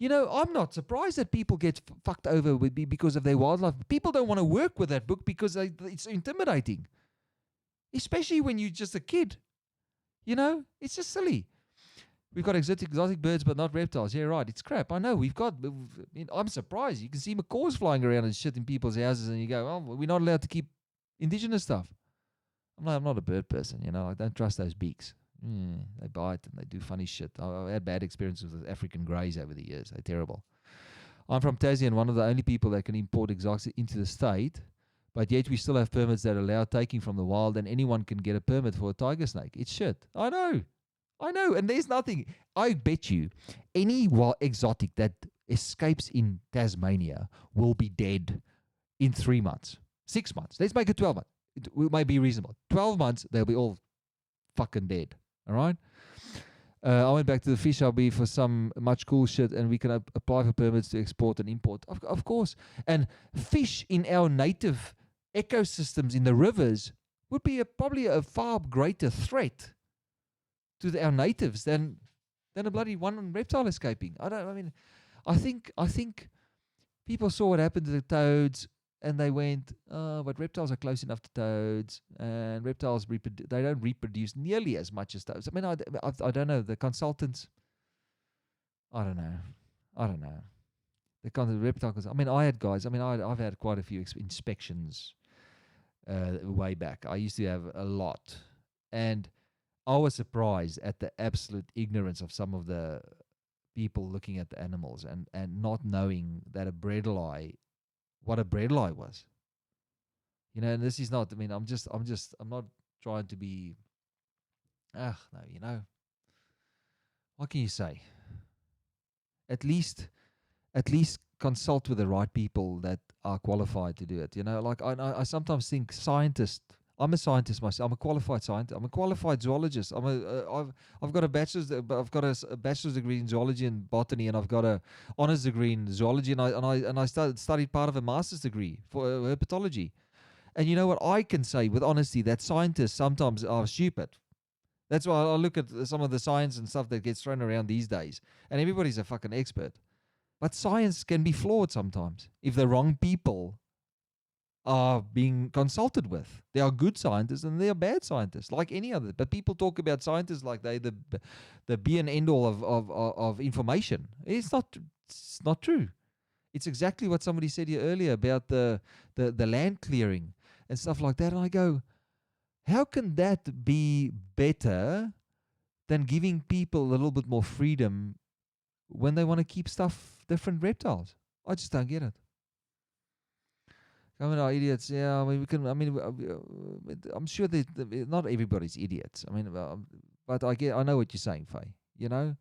I'm not surprised that people get fucked over because of their wildlife. People don't want to work with that book because it's intimidating. Especially when you're just a kid. It's just silly. We've got exotic birds, but not reptiles. Yeah, right. It's crap. I know. I'm surprised. You can see macaws flying around and shit in people's houses, and you go, "Oh, we're not allowed to keep indigenous stuff." I'm not a bird person. I don't trust those beaks. They bite and they do funny shit. I had bad experiences with African greys over the years. They're terrible. I'm from Tassie, and one of the only people that can import exotics into the state. But yet we still have permits that allow taking from the wild, and anyone can get a permit for a tiger snake. It's shit. I know. And there's nothing. I bet you any exotic that escapes in Tasmania will be dead in 3 months, 6 months. Let's make it 12 months. it might be reasonable. 12 months, they'll be all fucking dead. All right? I went back to the fish hobby for some much cool shit, and we can apply for permits to export and import. Of course. And fish in our native ecosystems in the rivers would be probably a far greater threat to our natives than a bloody one reptile escaping. I think people saw what happened to the toads, and they went, oh, but reptiles are close enough to toads, and reptiles they don't reproduce nearly as much as toads. I mean, I don't know. The consultants, I don't know. The kind of reptile. I mean, I had guys. I mean, I've had quite a few inspections way back. I used to have a lot, and I was surprised at the absolute ignorance of some of the people looking at the animals and not knowing that what a bredli was. You know, and this is not, I mean, I'm not trying to be, no, you know, what can you say? At least consult with the right people that are qualified to do it. You know, like I sometimes think I'm a scientist myself. I'm a qualified scientist. I'm a qualified zoologist. I've got a bachelor's degree in zoology and botany, and I've got a honors degree in zoology, and I studied part of a master's degree for herpetology. And you know what? I can say with honesty that scientists sometimes are stupid. That's why I look at some of the science and stuff that gets thrown around these days, and everybody's a fucking expert. But science can be flawed sometimes if the wrong people are being consulted with. There are good scientists and there are bad scientists, like any other. But people talk about scientists like they the be and end all of information. It's not true. It's exactly what somebody said here earlier about the land clearing and stuff like that. And I go, how can that be better than giving people a little bit more freedom when they want to keep different reptiles? I just don't get it. I mean, are idiots? Yeah, I mean, we can. I mean, I'm sure that not everybody's idiots. I mean, but I know what you're saying, Faye. You know,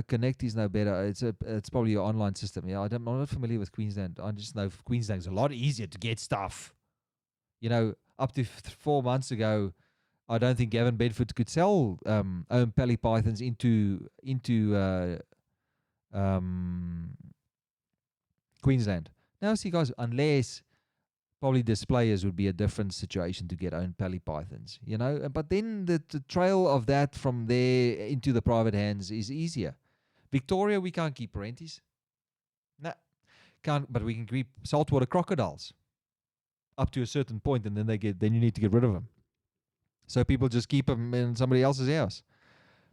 Connect is no better. It's probably your online system. Yeah, I'm not familiar with Queensland. I just know Queensland's a lot easier to get stuff. You know, up to 4 months ago, I don't think Gavin Bedford could sell Pally pythons into Queensland. Now, see, guys, unless probably displayers would be a different situation to get own Pally pythons, you know. But then the trail of that from there into the private hands is easier. Victoria, we can't keep parentis. No, can't. But we can keep saltwater crocodiles up to a certain point, and then then you need to get rid of them. So people just keep them in somebody else's house.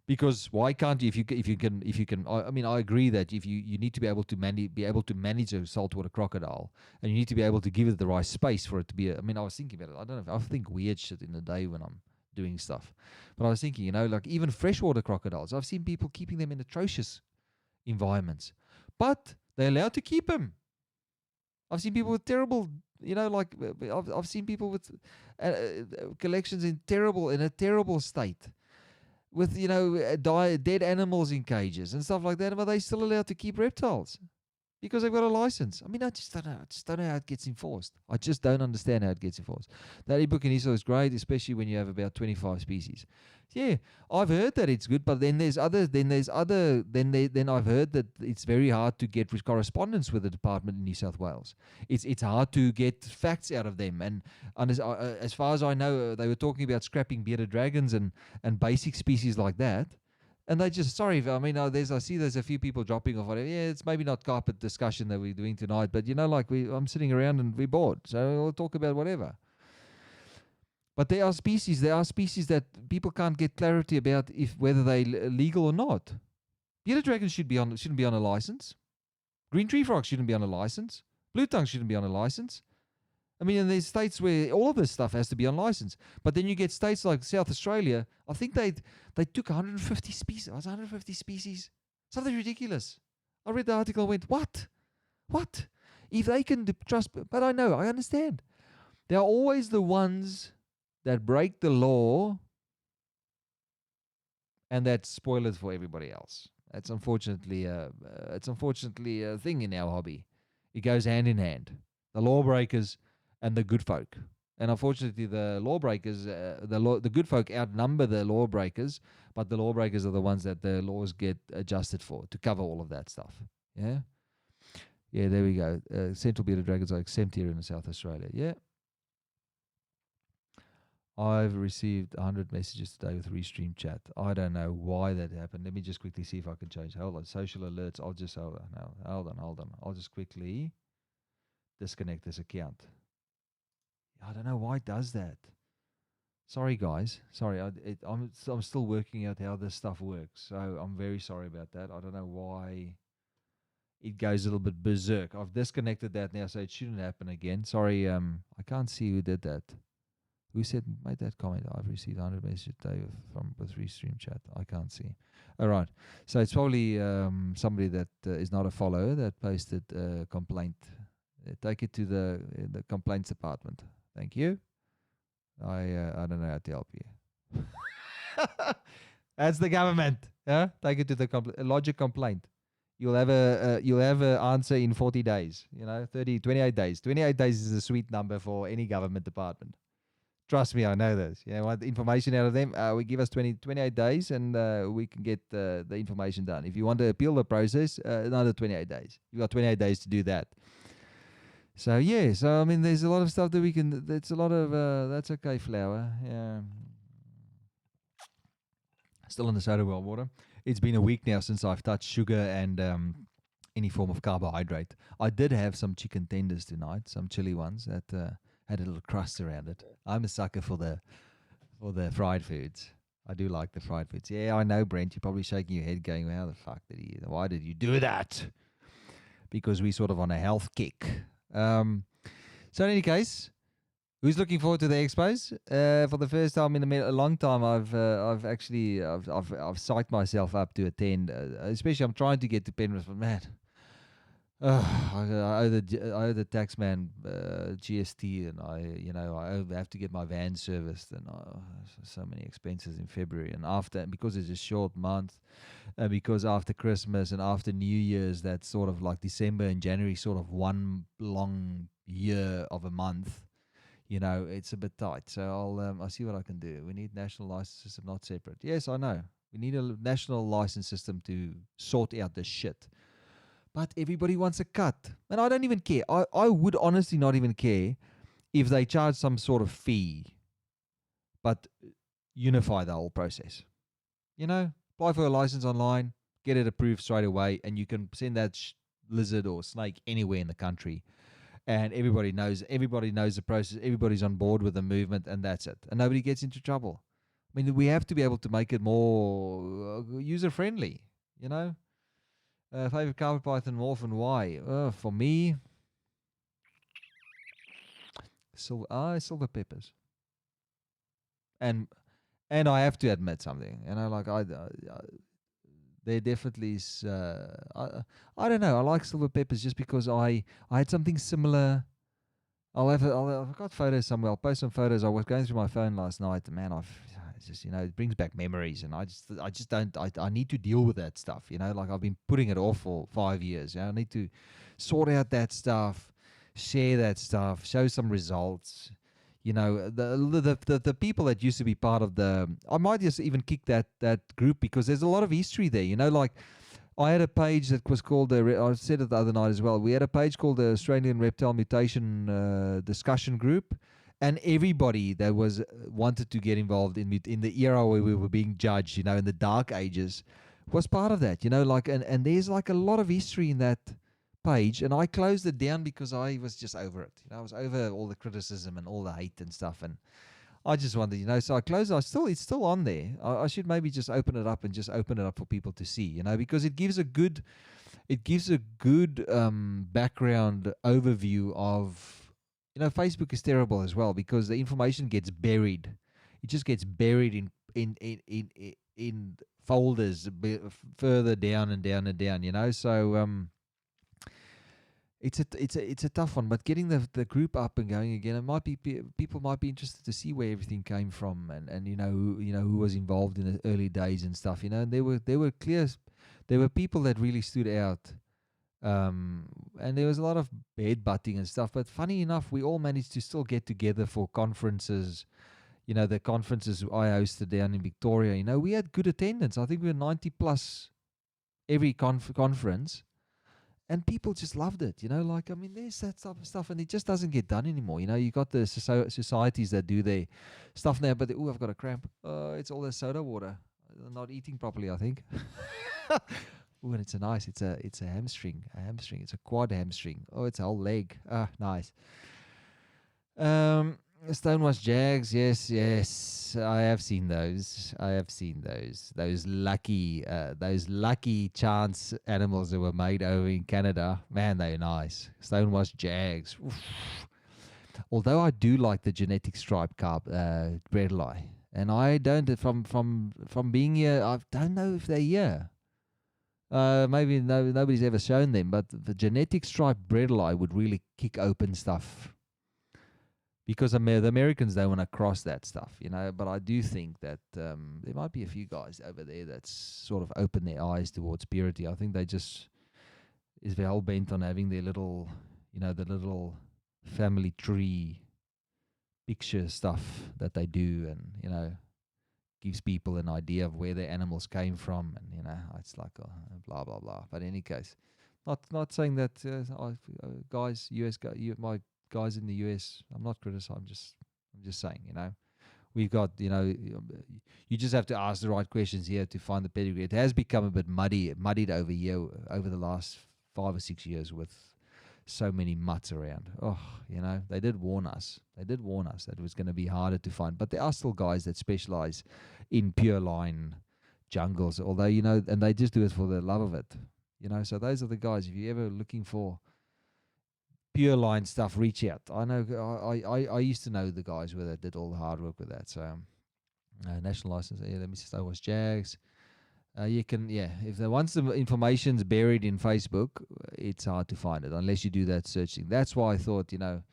Because why can't you? If you can? I mean, I agree that if you need to be able to manage a saltwater crocodile, and you need to be able to give it the right space for it to be. I mean, I was thinking about it. I don't know. I think weird shit in the day when I'm doing stuff, but I was thinking, you know, like even freshwater crocodiles. I've seen people keeping them in atrocious environments, but they're allowed to keep them. I've seen people with terrible, you know, like I've seen people with collections in a terrible state, with, you know, dead animals in cages and stuff like that, but they still allowed to keep reptiles because they've got a license. I mean, I just don't know how it gets enforced. I just don't understand how it gets enforced. That ebook in ISO is great, especially when you have about 25 species. Yeah, I've heard that it's good, but then then I've heard that it's very hard to get correspondence with the department in New South Wales. It's hard to get facts out of them, and as far as I know, they were talking about scrapping bearded dragons and basic species like that. And they just, sorry, I mean, I see there's a few people dropping off. Whatever. Yeah, it's maybe not carpet discussion that we're doing tonight, but, you know, like I'm sitting around and we're bored, so we'll talk about whatever. But there are species that people can't get clarity about whether they're legal or not. Bearded dragons shouldn't be on a license. Green tree frogs shouldn't be on a license. Blue tongue shouldn't be on a license. I mean, and there's states where all of this stuff has to be on license. But then you get states like South Australia. I think they took 150 species. 150 species. Something ridiculous. I read the article and went, what? What? If they can trust... But I understand. There are always the ones that break the law and that spoil it for everybody else. It's unfortunately a thing in our hobby. It goes hand in hand. The lawbreakers and the good folk. And unfortunately, the lawbreakers, the good folk outnumber the lawbreakers, but the lawbreakers are the ones that the laws get adjusted for to cover all of that stuff. Yeah. Yeah, there we go. Central bearded dragons are exempt here in South Australia. Yeah. I've received 100 messages today with Restream chat. I don't know why that happened. Let me just quickly see if I can change. Hold on. Social alerts. I'll just hold on. I'll just quickly disconnect this account. I don't know why it does that. Sorry, guys. Sorry, I'm still working out how this stuff works. So I'm very sorry about that. I don't know why it goes a little bit berserk. I've disconnected that now, so it shouldn't happen again. Sorry, I can't see who did that. Who made that comment? I've received 100 messages today with Restream chat. I can't see. All right. So it's probably somebody that is not a follower that posted a complaint. Take it to the complaints department. Thank you. I don't know how to help you. That's the government. Yeah, take it to the lodge a complaint. You'll have a answer in 40 days. 28 days. 28 days is a sweet number for any government department. Trust me, I know this. Want information out of them? We give us 28 days, and we can get the information done. If you want to appeal the process, another 28 days. You've got 28 days to do that. So yeah, I mean, there's a lot of stuff that we can. That's a lot of. That's okay, flour. Yeah. Still on the soda well water. It's been a week now since I've touched sugar and any form of carbohydrate. I did have some chicken tenders tonight, some chili ones that had a little crust around it. I'm a sucker for the fried foods. I do like the fried foods. Yeah, I know, Brent. You're probably shaking your head, going, "How the fuck why did you do that?" Because we're sort of on a health kick. So in any case, who's looking forward to the expos? For the first time in a long time, I've psyched myself up to attend. Especially, I'm trying to get to Penrith, but man, I owe the taxman GST, and I have to get my van serviced, and so many expenses in February, and because it's a short month, because after Christmas and after New Year's, that's sort of like December and January, sort of one long year of a month. It's a bit tight. So I'll see what I can do. We need national license system, not separate. Yes, I know. We need a national license system to sort out this shit. But everybody wants a cut. And I don't even care. I would honestly not even care if they charge some sort of fee, but unify the whole process. Apply for a license online, get it approved straight away, and you can send that lizard or snake anywhere in the country. And everybody knows the process. Everybody's on board with the movement, and that's it. And nobody gets into trouble. I mean, we have to be able to make it more user-friendly, favorite carpet python, morph, and why? For me, silver peppers. And I have to admit something. There definitely is. I don't know. I like silver peppers just because I had something similar. I've got photos somewhere. I'll post some photos. I was going through my phone last night. Man, it's just it brings back memories, and I just don't. I need to deal with that stuff. I've been putting it off for 5 years. I need to sort out that stuff, share that stuff, show some results. The people that used to be part of I might just even kick that group, because there's a lot of history there. I had a page that was called, I said it the other night as well, we had a page called the Australian Reptile Mutation Discussion Group, and everybody that wanted to get involved in the era where we were being judged, in the dark ages, was part of that, and there's like a lot of history in that page, and I closed it down because I was just over it. I was over all the criticism and all the hate and stuff, and I just wondered, so I closed it. It's still on there. I should maybe just open it up for people to see, because it gives a good background overview of, Facebook is terrible as well, because the information gets buried. It just gets buried in folders further down and down and down, so it's a tough one, but getting the group up and going again, it might be people might be interested to see where everything came from, and who was involved in the early days and stuff, and there were people that really stood out And there was a lot of bed butting and stuff. But funny enough, we all managed to still get together for conferences. The conferences I hosted down in Victoria. We had good attendance. I think we were 90 plus every conference, and people just loved it. Like, I mean, there's that type of stuff, and it just doesn't get done anymore. You got the societies that do their stuff now, but I've got a cramp. It's all the soda water. I'm not eating properly, I think. Ooh, and it's it's a hamstring. It's a quad hamstring. Oh, it's a whole leg. Ah, nice. Stonewash Jags, yes, I have seen those. Those lucky chance animals that were made over in Canada. Man, they're nice. Stonewash Jags. Oof. Although I do like the genetic stripe bredli, and I don't from being here. I don't know if they're here. Maybe nobody's ever shown them, but the genetic stripe bredli would really kick open stuff, because the Americans don't want to cross that stuff, But I do think that there might be a few guys over there that's sort of open their eyes towards purity. I think they just is very hell bent on having their little, the little family tree picture stuff that they do, and gives people an idea of where their animals came from, and it's like blah blah blah. But in any case, not saying that guys, my guys in the US, I'm not criticizing. I'm just saying, we've got, you just have to ask the right questions here to find the pedigree. It has become a bit muddied over here over the last 5 or 6 years with so many mutts around. Oh, they did warn us. That it was going to be harder to find. But there are still guys that specialize in pure line jungles, although, and they just do it for the love of it. So those are the guys. If you're ever looking for pure line stuff, reach out. I know I used to know the guys that did all the hard work with that. So national license, let me see, Star Wars Jags. You can, if once the information's buried in Facebook, it's hard to find it unless you do that searching. That's why I thought, it'd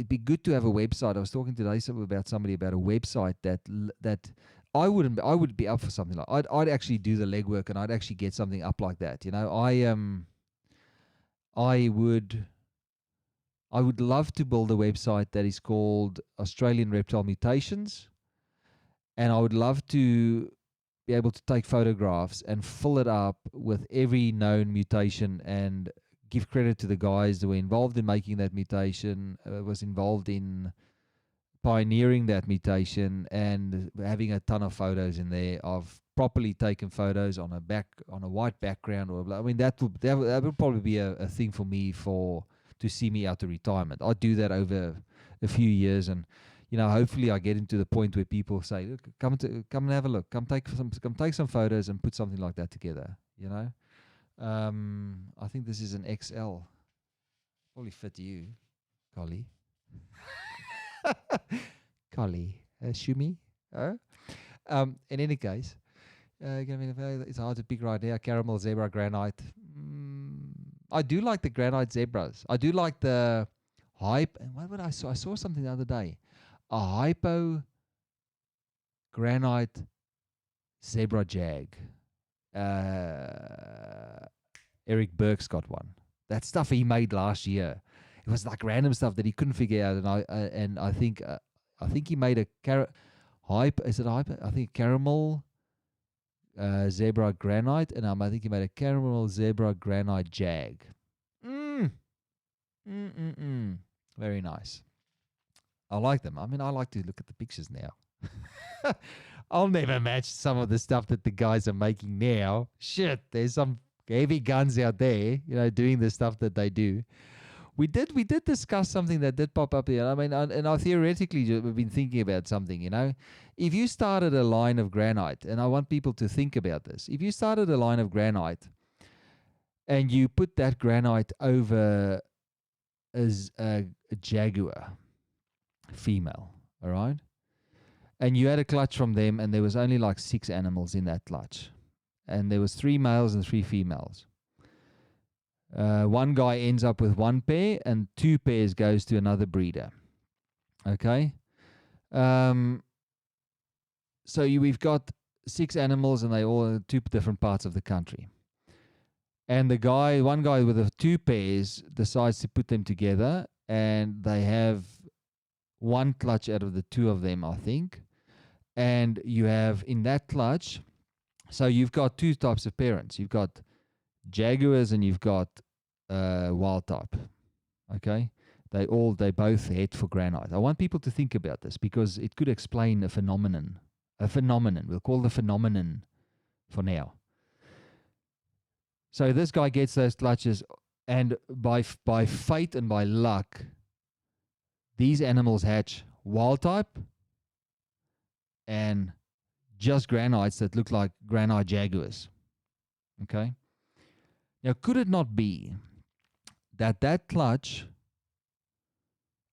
be good to have a website. I was talking today about somebody about a website that I would be up for something like. I'd actually do the legwork, and I'd actually get something up like that. I would love to build a website that is called Australian Reptile Mutations, and I would love to be able to take photographs and fill it up with every known mutation, and give credit to the guys that were involved in making that mutation, was involved in pioneering that mutation, and having a ton of photos in there of properly taken photos on a white background. I mean, that would probably be a thing for me to see me out to retirement. I'd do that over a few years, and hopefully I get into the point where people say, look, come and have a look, come take some photos and put something like that together. I think this is an XL, probably fit you, Collie. Collie, Shumi. In any case, it's hard to pick right now. Caramel zebra granite. I do like the granite zebras. I do like the hype. And what I saw? I saw something the other day. A hypo granite zebra jag. Eric Burke's got one. That stuff he made last year. It was like random stuff that he couldn't figure out, and I think he made a hype. Is it hype? I think caramel zebra granite, and I think he made a caramel zebra granite jag. Very nice. I like them. I mean, I like to look at the pictures now. I'll never match some of the stuff that the guys are making now. Shit, there's some heavy guns out there, doing the stuff that they do. We did discuss something that did pop up here. I mean, and I theoretically we've been thinking about something, If you started a line of granite, and I want people to think about this. If you started a line of granite and you put that granite over as a jaguar female, all right? And you had a clutch from them, and there was only like 6 animals in that clutch. And there was 3 males and 3 females. One guy ends up with 1 pair, and 2 pairs goes to another breeder. Okay? So we've got 6 animals, and they all in 2 different parts of the country. And one guy with the two pairs decides to put them together, and they have one clutch out of the two of them, I think. And you have in that clutch, so you've got two types of parents. You've got Jaguars and you've got wild type. Okay, they both head for granite. I want people to think about this because it could explain a phenomenon. A phenomenon. We'll call the phenomenon for now. So this guy gets those clutches, and by fate and by luck, these animals hatch wild type and just granites that look like granite jaguars. Okay. Now, could it not be that clutch,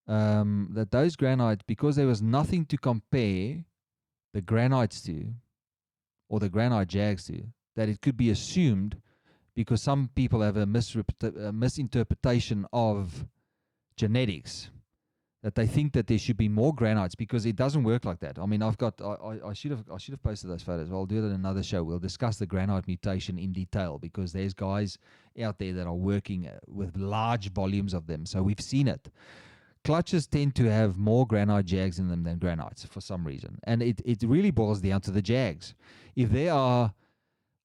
that those granites, because there was nothing to compare the granites to, or the granite jags to, that it could be assumed, because some people have a misinterpretation of genetics, that they think that there should be more granites, because it doesn't work like that. I mean, I should have posted those photos. Well, I'll do it in another show. We'll discuss the granite mutation in detail, because there's guys out there that are working with large volumes of them. So we've seen it. Clutches tend to have more granite jags in them than granites for some reason. And it really boils down to the jags. If there are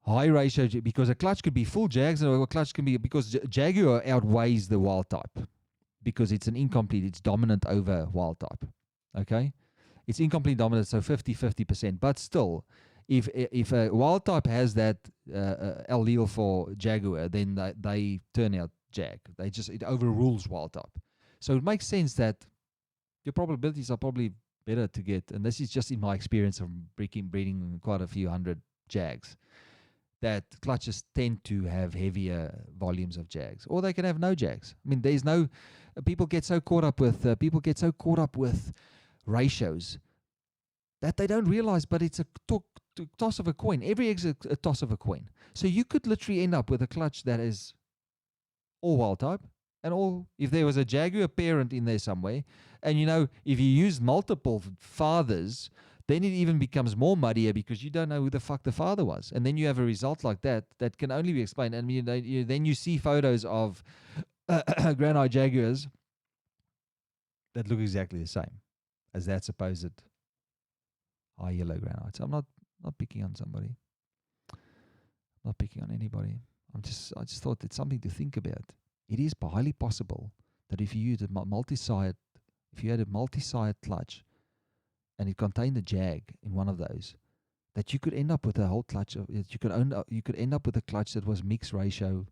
high ratio, because a clutch could be full jags, or a clutch can be, because Jaguar outweighs the wild type, because it's an incomplete, it's dominant over wild type. Okay? It's incomplete dominant, so 50%. But still, if a wild type has that allele for Jaguar, then they turn out Jag. It overrules wild type. So it makes sense that your probabilities are probably better to get, and this is just in my experience of breeding quite a few hundred Jags, that clutches tend to have heavier volumes of Jags, or they can have no Jags. I mean, there's no, people get so caught up with ratios that they don't realize, but it's a toss of a coin. Every egg's a toss of a coin. So you could literally end up with a clutch that is all wild type, and all, if there was a Jaguar parent in there somewhere, and if you use multiple fathers, then it even becomes more muddier, because you don't know who the fuck the father was. And then you have a result like that can only be explained. And then you see photos of granite Jaguars that look exactly the same as that supposed high yellow granites. I'm not picking on somebody. Not picking on anybody. I just thought it's something to think about. It is highly possible that if you used had a multi-side clutch, and it contained a Jag in one of those, that you could end up with a whole clutch of, you could end up with a clutch that was mixed ratio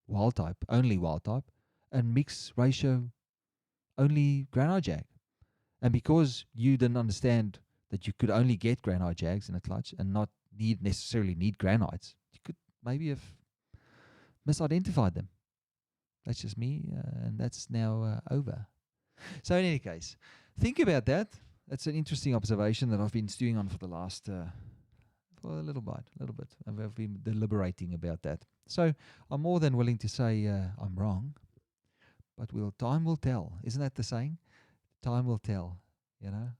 wild type, only wild type, and mixed ratio only granite Jag. And because you didn't understand that you could only get granite Jags in a clutch and not necessarily need granites, you could maybe have misidentified them. That's just me, and that's now over. So in any case, think about that. That's an interesting observation that I've been stewing on for the last, for a little bit. I've been deliberating about that. So I'm more than willing to say I'm wrong, but time will tell. Isn't that the saying? Time will tell, In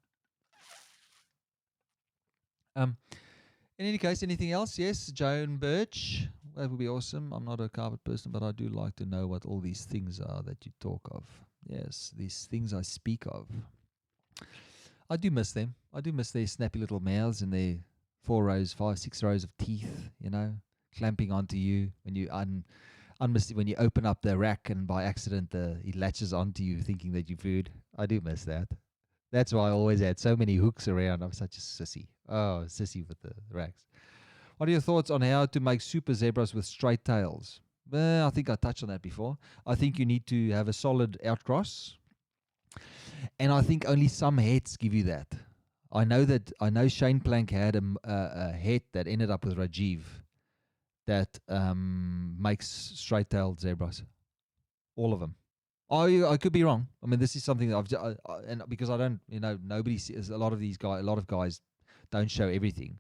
any case, anything else? Yes, Joan Birch. That would be awesome. I'm not a carpet person, but I do like to know what all these things are that you talk of. Yes, these things I speak of. I do miss them. I do miss their snappy little mouths and their 5, 6 rows of teeth, clamping onto you when you when you open up the rack and by accident it latches onto you thinking that you're food. I do miss that. That's why I always had so many hooks around. I'm such a sissy. Oh, sissy with the racks. What are your thoughts on how to make super zebras with straight tails? I think I touched on that before. I think you need to have a solid outcross. And I think only some heads give you that. I know Shane Plank had a head that ended up with Rajiv that makes straight-tailed zebras. All of them. I could be wrong. I mean, this is something that and because I don't, nobody sees, a lot of guys don't show everything.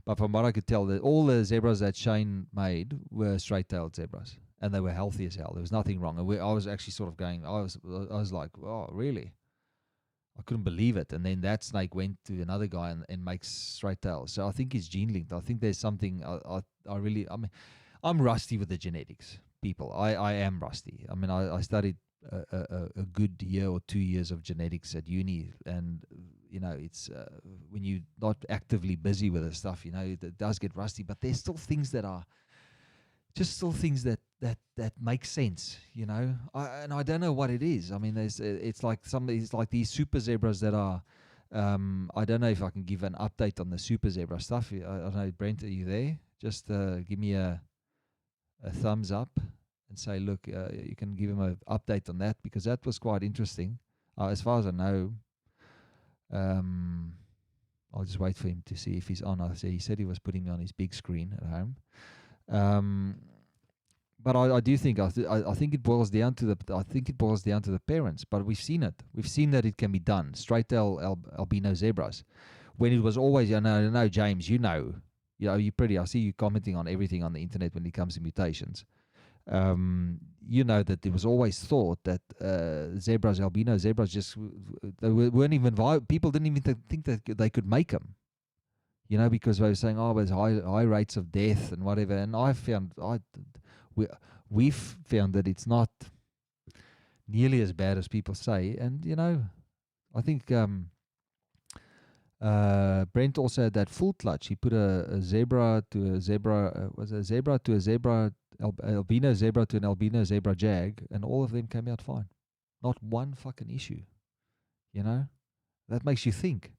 But from what I could tell, that all the zebras that Shane made were straight-tailed zebras, and they were healthy as hell. There was nothing wrong. And I was actually sort of going, I was like, oh, really? I couldn't believe it. And then that snake went to another guy and makes straight tails. So I think it's gene linked. I think there's something. I mean, I'm rusty with the genetics, people. I am rusty. I mean, I studied a good year or 2 years of genetics at uni, and it's when you're not actively busy with this stuff, it does get rusty. But there's still things that are just still things that make sense, and I don't know what it is. I mean, it's like these super zebras that are. I don't know if I can give an update on the super zebra stuff. I don't know, Brent, are you there? Just give me a thumbs up and say, look, you can give him an update on that, because that was quite interesting. As far as I know, I'll just wait for him to see if he's on. He said he was putting me on his big screen at home. But I do think I think it boils down to the parents. But we've seen it. We've seen that it can be done. Straight albino zebras, when it was always, I know, James, you're pretty. I see you commenting on everything on the internet when it comes to mutations. That it was always thought that albino zebras, they weren't even people didn't even think that they could make them. Because they were saying, there's high rates of death and whatever. And we've found that it's not nearly as bad as people say. And I think Brent also had that full clutch. He put a zebra to a zebra, albino zebra to an albino zebra jag, and all of them came out fine. Not one fucking issue. That makes you think.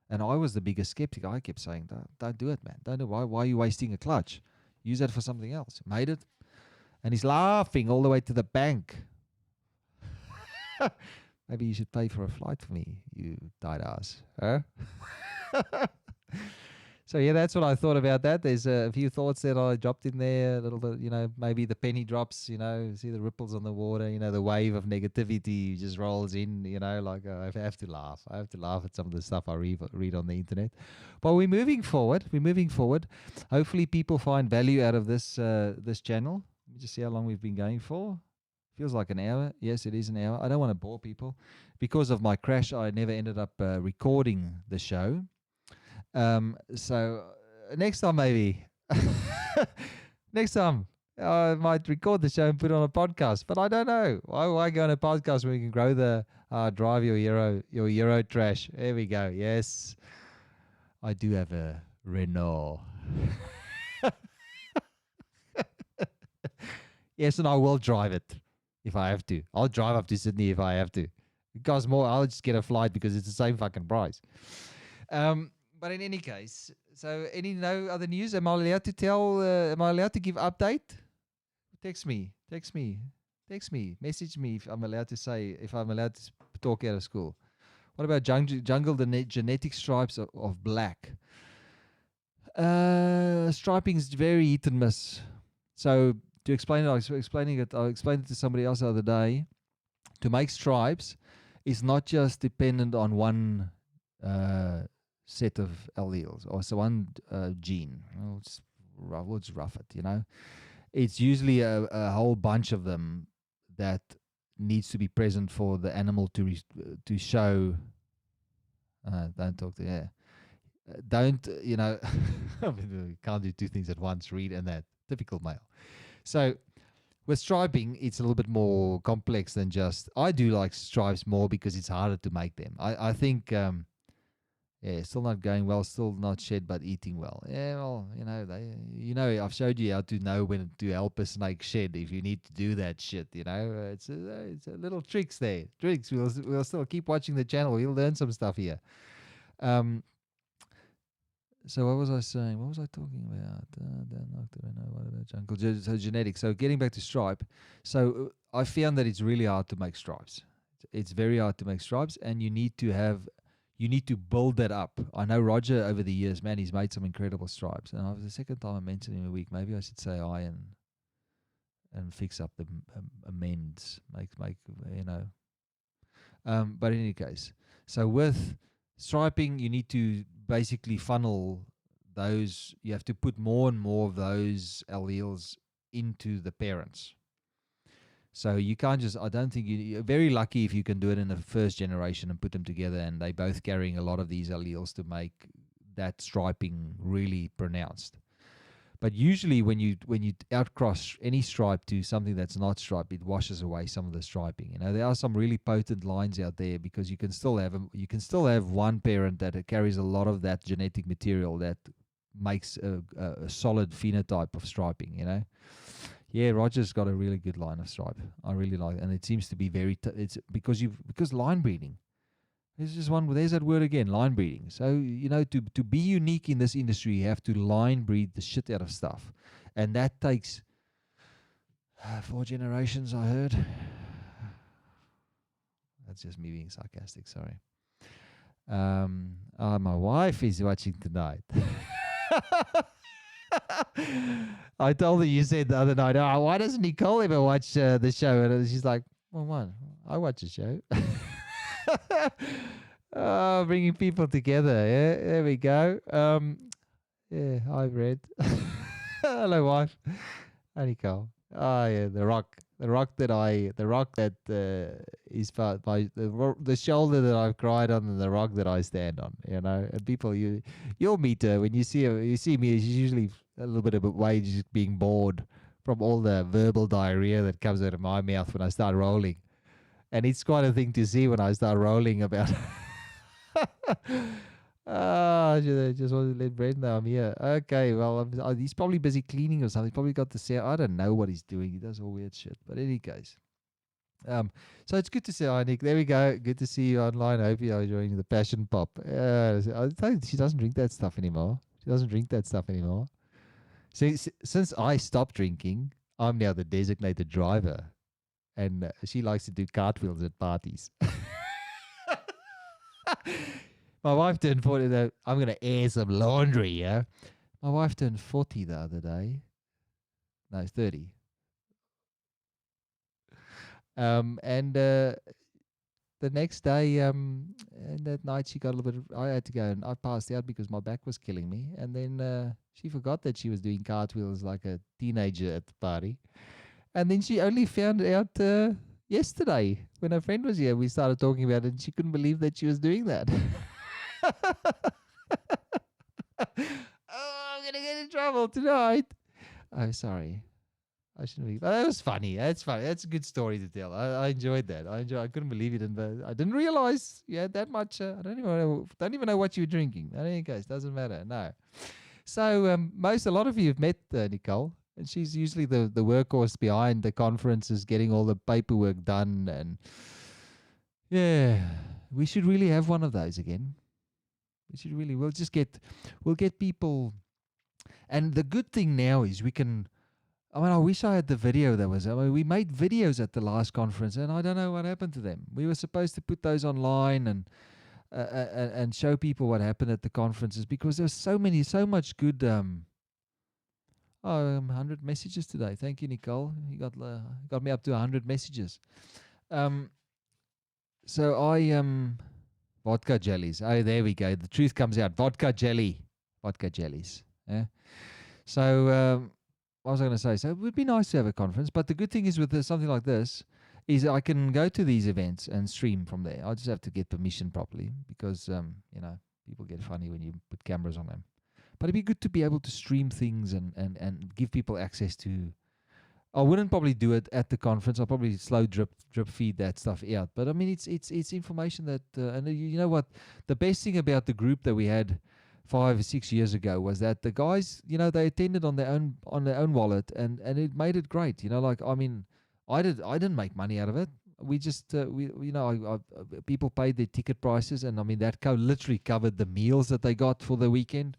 And I was the biggest skeptic. I kept saying, don't do it, man. Don't do it. Why are you wasting a clutch? Use that for something else. Made it. And he's laughing all the way to the bank. Maybe you should pay for a flight for me, you tight ass. Huh? So, yeah, that's what I thought about that. There's a few thoughts that I dropped in there. A little bit, maybe the penny drops, see the ripples on the water, the wave of negativity just rolls in, like I have to laugh. I have to laugh at some of the stuff I read on the internet. But we're moving forward. Hopefully people find value out of this channel. Let me just see how long we've been going for. Feels like an hour. Yes, it is an hour. I don't want to bore people. Because of my crash, I never ended up recording the show. So next time, maybe. Next time, I might record the show and put it on a podcast. But I don't know. Why go on a podcast when we can grow the drive your Euro trash? There we go. Yes, I do have a Renault. Yes, and I will drive it if I have to. I'll drive up to Sydney if I have to. It costs more. I'll just get a flight because it's the same fucking price. But in any case, so no other news? Am I allowed to am I allowed to give update? Text me. Message me if I'm allowed to talk out of school. What about jungle genetic stripes of black? Striping is very hit and miss. So to explain it, I explained it to somebody else the other day. To make stripes is not just dependent on one set of alleles or so one gene. We'll just rough it, It's usually a whole bunch of them that needs to be present for the animal to show. Don't talk to don't I mean, can't do two things at once. Read and that typical male. So with striping, it's a little bit more complex than just. I do like stripes more because it's harder to make them. I think. Still not going well, still not shed, but eating well. Yeah, well, I've showed you how to know when to help a snake shed if you need to do that shit. It's a little tricks there. Tricks. We'll still keep watching the channel. You'll learn some stuff here. So what was I saying? What was I talking about? What about jungle? So genetics. So getting back to stripe. So I found that it's really hard to make stripes. It's very hard to make stripes, and you need to build that up. I know Roger over the years, man, he's made some incredible stripes. And the second time I mentioned him a week, maybe I should say I and fix up the amends, make But in any case, so with striping, you need to basically funnel those. You have to put more and more of those alleles into the parents. So you can't just, I don't think you're very lucky if you can do it in the first generation and put them together and they both carrying a lot of these alleles to make that striping really pronounced. But usually when you outcross any stripe to something that's not striped, it washes away some of the striping. There are some really potent lines out there because you can still have one parent that carries a lot of that genetic material that makes a solid phenotype of striping. Yeah, Roger's got a really good line of stripe. I really like it. And it seems to be it's because line breeding. There's that word again, line breeding. So, to be unique in this industry, you have to line breed the shit out of stuff. And that takes 4 generations, I heard. That's just me being sarcastic, sorry. My wife is watching tonight. I told her, you said the other night, why doesn't Nicole ever watch the show? And she's like, well, one, I watch the show. Bringing people together. Yeah, there we go. Yeah, hi, Red. Hello, wife. Hi, Nicole. Oh, yeah, the rock that is the shoulder that I've cried on, and the rock that I stand on. And people, you'll meet her when you see her. You see me. She's usually a little bit of a way, just being bored from all the verbal diarrhea that comes out of my mouth when I start rolling. And it's quite a thing to see when I start rolling about. I just want to let Brent know I'm here. Okay, well, he's probably busy cleaning or something. He's probably got the sound. I don't know what he's doing. He does all weird shit. But in any case, so it's good to see hi, Nick. There we go. Good to see you online. I hope you're enjoying the passion pop. I think she doesn't drink that stuff anymore. Since I stopped drinking, I'm now the designated driver. And she likes to do cartwheels at parties. My wife turned 40. I'm going to air some laundry, yeah? My wife turned 40 the other day. No, 30. And the next day, and that night she got a little bit I had to go, and I passed out because my back was killing me. And then she forgot that she was doing cartwheels like a teenager at the party. And then she only found out yesterday when her friend was here. We started talking about it, and she couldn't believe that she was doing that. I'm going to get in trouble tonight. Oh, sorry. I shouldn't be. But that was funny. That's funny. That's a good story to tell. I enjoyed that. I couldn't believe it. And I didn't realize you had that much. I don't even know what you were drinking. In any case, doesn't matter. No. So a lot of you have met Nicole. And she's usually the workhorse behind the conferences, getting all the paperwork done. And yeah, we should really have one of those again. We'll get people. And the good thing now is I wish I had the video we made videos at the last conference, and I don't know what happened to them. We were supposed to put those online and show people what happened at the conferences, because there's so much good 100 messages today. Thank you, Nicole. You got me up to 100 messages. So vodka jellies. Oh, there we go. The truth comes out. Vodka jellies. Yeah. So what was I going to say? So it would be nice to have a conference, but the good thing is with something like this is I can go to these events and stream from there. I just have to get permission properly, because people get funny when you put cameras on them. But it'd be good to be able to stream things and give people access to. I wouldn't probably do it at the conference. I'll probably slow drip feed that stuff out. But I mean, it's information that, and you know what, the best thing about the group that we had 5 or 6 years ago was that the guys, they attended on their own wallet, and it made it great. I didn't make money out of it. We just people paid their ticket prices, and I mean that literally covered the meals that they got for the weekend.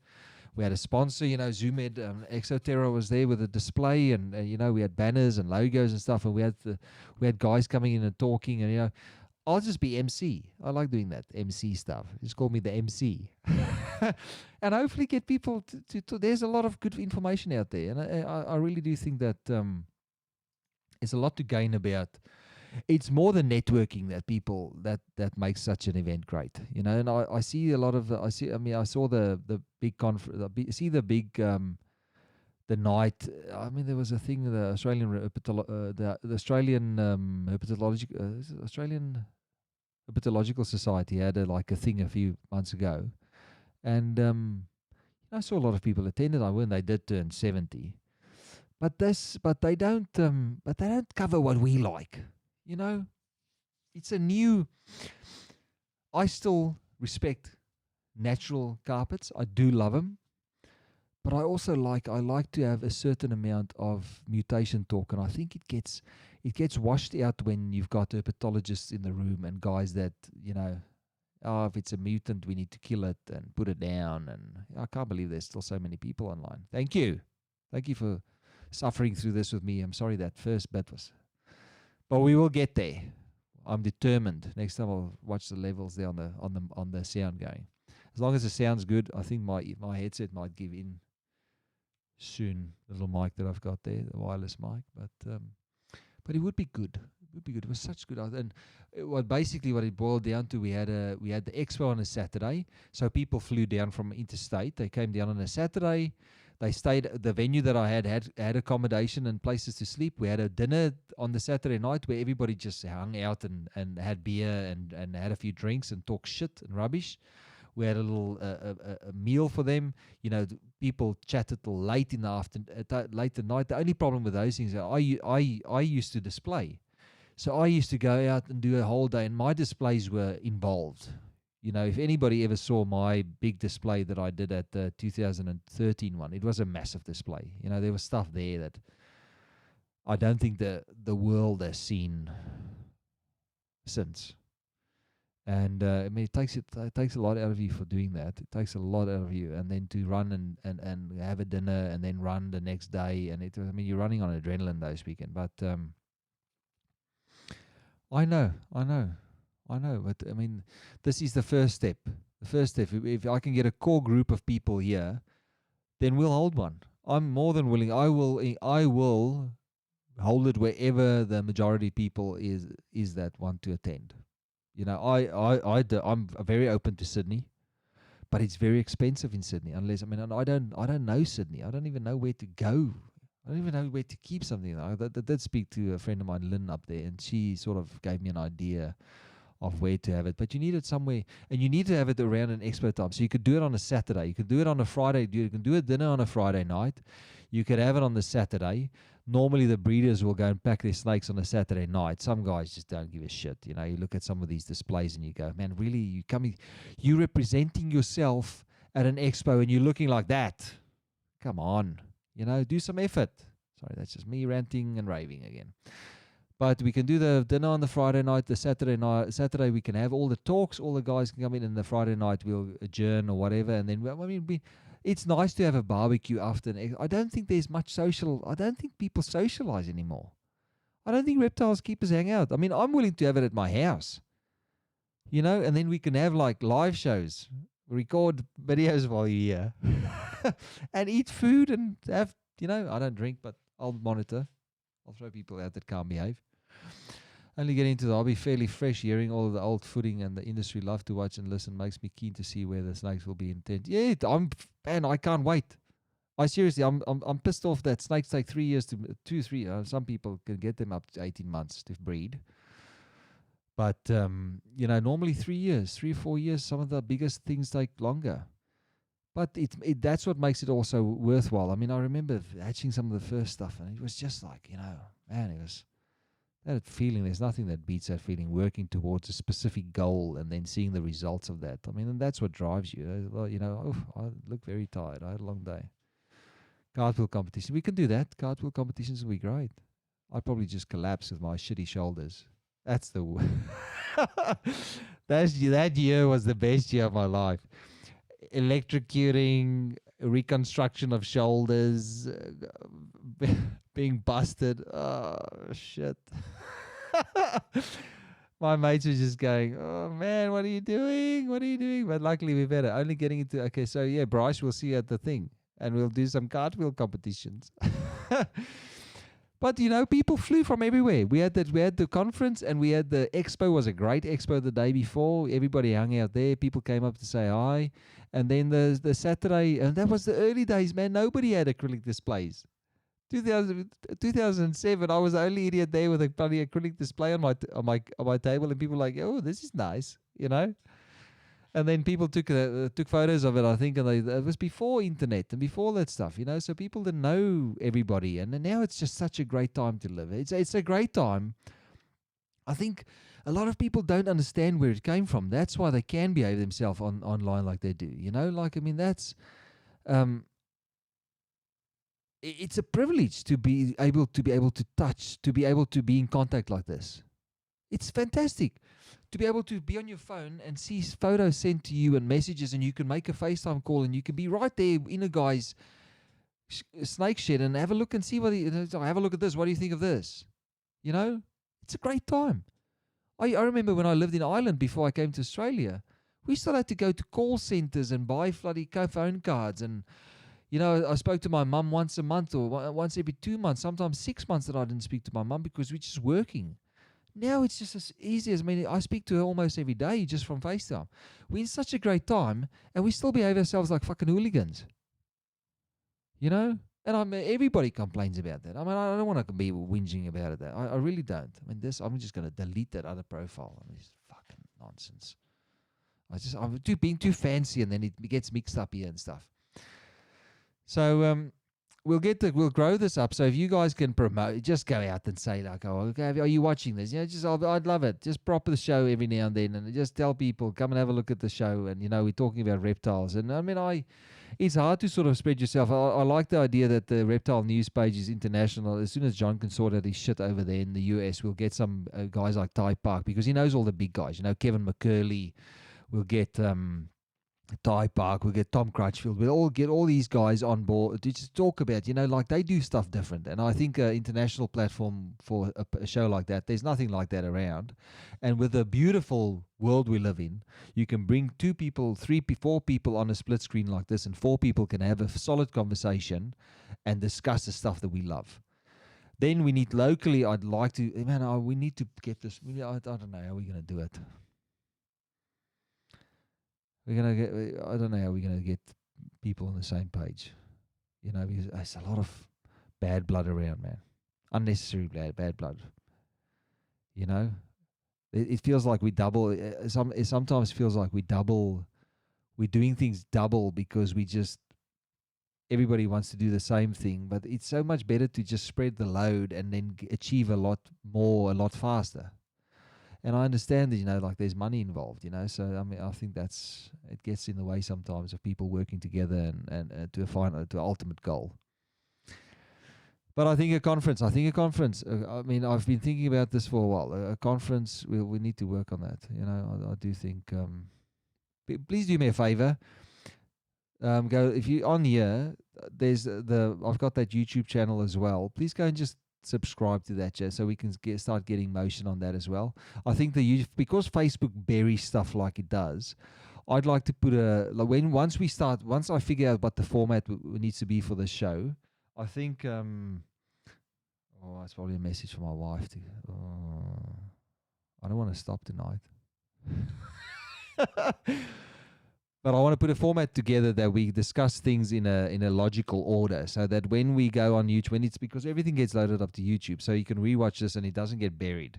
We had a sponsor, Zoomed, Exoterra was there with a display, and we had banners and logos and stuff, and we had guys coming in and talking, and I'll just be MC. I like doing that MC stuff. Just call me the MC, and hopefully get people to. There's a lot of good information out there, and I really do think that there's a lot to gain about. It's more the networking that people that makes such an event great, And I see a lot of I saw the big conference. See the big the night. I mean, there was a thing. The Australian the Australian Australian Herpetological Society had a thing a few months ago, and I saw a lot of people attended. When they did turn 70, but they don't cover what we like. You know, it's a new. I still respect natural carpets. I do love them. But I like to have a certain amount of mutation talk, and I think it gets washed out when you've got herpetologists in the room and guys that, oh, if it's a mutant we need to kill it and put it down, and I can't believe there's still so many people online. Thank you for suffering through this with me. I'm sorry that first bit was, but we will get there. I'm determined. Next time I'll watch the levels there on the sound going. As long as the sound's good, I think my headset might give in soon. The little mic that I've got there, the wireless mic, but it would be good. It would be good. It was such good. And what it boiled down to, we had the expo on a Saturday, so people flew down from interstate. They came down on a Saturday. They stayed at the venue that I had accommodation and places to sleep. We had a dinner on the Saturday night where everybody just hung out and had beer and had a few drinks and talked shit and rubbish. We had a little a meal for them. People chatted till late in the afternoon, late at night. The only problem with those things, I used to display, so I used to go out and do a whole day, and my displays were involved. If anybody ever saw my big display that I did at the 2013 one, it was a massive display. There was stuff there that I don't think the world has seen since. And it takes a lot out of you for doing that. It takes a lot out of you, and then to run and have a dinner and then run the next day, and you're running on adrenaline those weekend. But I know. But this is the first step. The first step. If I can get a core group of people here, then we'll hold one. I'm more than willing. I will hold it wherever the majority of people is that want to attend. I'm very open to Sydney, but it's very expensive in Sydney. Unless I don't know Sydney. I don't even know where to go. I don't even know where to keep something. I did speak to a friend of mine, Lynn, up there, and she sort of gave me an idea of where to have it. But you need it somewhere, and you need to have it around an expo time. So you could do it on a Saturday. You could do it on a Friday. You can do a dinner on a Friday night. You could have it on the Saturday. Normally the breeders will go and pack their snakes on a Saturday night. Some guys just don't give a shit. You look at some of these displays and you go, man, really, you representing yourself at an expo and you're looking like that. Come on, do some effort. Sorry, that's just me ranting and raving again. But we can do the dinner on the Friday night. The Saturday we can have all the talks. All the guys can come in, and the Friday night we'll adjourn or whatever. And then it's nice to have a barbecue after I don't think there's much social. I don't think people socialize anymore. I don't think reptiles keepers hang out. I'm willing to have it at my house. And then we can have like live shows, record videos while you're here, and eat food and have. I don't drink, but I'll monitor. I'll throw people out that can't behave. Only getting into the hobby fairly fresh, hearing all of the old footing and the industry love to watch and listen makes me keen to see where the snakes will be intent. Yeah, I can't wait. I'm pissed off that snakes take 3 years to 3. Some people can get them up to 18 months to breed. But, normally 3 years, 3 or 4 years, some of the biggest things take longer. But that's what makes it also worthwhile. I remember hatching some of the first stuff, and it was just like, man, it was that feeling. There's nothing that beats that feeling, working towards a specific goal and then seeing the results of that. And that's what drives you. I look very tired. I had a long day. Cartwheel competition. We can do that. Cartwheel competitions will be great. I'd probably just collapse with my shitty shoulders. That's that year was the best year of my life. Electrocuting, reconstruction of shoulders, being busted. Oh, shit. My mates were just going, oh, man, what are you doing? What are you doing? But luckily we're better. Only getting into, okay, so yeah, Bryce, we'll see you at the thing. And we'll do some cartwheel competitions. But people flew from everywhere. We had the conference, and we had the expo. Was a great expo the day before. Everybody hung out there. People came up to say hi, and then the Saturday, and that was the early days, man. Nobody had acrylic displays. 2007, I was the only idiot there with a bloody acrylic display on my table, and people were like, oh, this is nice, And then people took photos of it, I think, and it was before internet and before that stuff, so people didn't know everybody, and now it's just such a great time to live. It's a great time. I think a lot of people don't understand where it came from. That's why they can behave themselves online like they do. Like, I mean, that's um, it's a privilege to be able to touch, to be able to be in contact like this. It's fantastic to be able to be on your phone and see photos sent to you and messages, and you can make a FaceTime call, and you can be right there in a guy's snake shed and have a look and see have a look at this. What do you think of this? It's a great time. I remember when I lived in Ireland before I came to Australia, we still had to go to call centers and buy bloody phone cards. And, I spoke to my mum once a month or once every 2 months, sometimes 6 months that I didn't speak to my mum because we're just working. Now it's just as easy as, I speak to her almost every day just from FaceTime. We're in such a great time, and we still behave ourselves like fucking hooligans. And everybody complains about that. I don't want to be whinging about it. I really don't. I'm just going to delete that other profile. It's fucking nonsense. I'm being too fancy, and then it gets mixed up here and stuff. So we'll grow this up. So if you guys can promote, just go out and say like, "Oh, okay, are you watching this?" I'd love it. Just prop the show every now and then, and just tell people, come and have a look at the show. And we're talking about reptiles, and it's hard to sort of spread yourself. I like the idea that the reptile news page is international. As soon as John can sort out his shit over there in the US, we'll get some guys like Ty Park, because he knows all the big guys. Kevin McCurley. We'll get Ty Park. We'll get Tom Crutchfield. We'll all get all these guys on board to just talk about, like they do stuff different. And I think an international platform for a show like that, there's nothing like that around. And with the beautiful world we live in, you can bring 2 people, 3, 4 people on a split screen like this, and 4 people can have a solid conversation and discuss the stuff that we love. Then we need locally, I'd like to, we need to get this. I don't know how we're going to do it. I don't know how we're going to get people on the same page. Because there's a lot of bad blood around, man. Unnecessary bad blood. It feels like we double. It sometimes feels like we're doing things double because everybody wants to do the same thing. But it's so much better to just spread the load and then achieve a lot more, a lot faster. And I understand that, like there's money involved, so I think it gets in the way sometimes of people working together and to an ultimate goal. But I think a conference, I've been thinking about this for a while. A conference, we need to work on that. I do think, please do me a favor. Go, if you're on here, I've got that YouTube channel as well. Please go and just subscribe to that, so we can start getting motion on that as well. I think because Facebook buries stuff like it does, I'd like to put once I figure out what the format needs to be for the show, I think it's probably a message from my wife I don't want to stop tonight. But I want to put a format together that we discuss things in a logical order, so that when we go on YouTube, because everything gets loaded up to YouTube, so you can rewatch this and it doesn't get buried.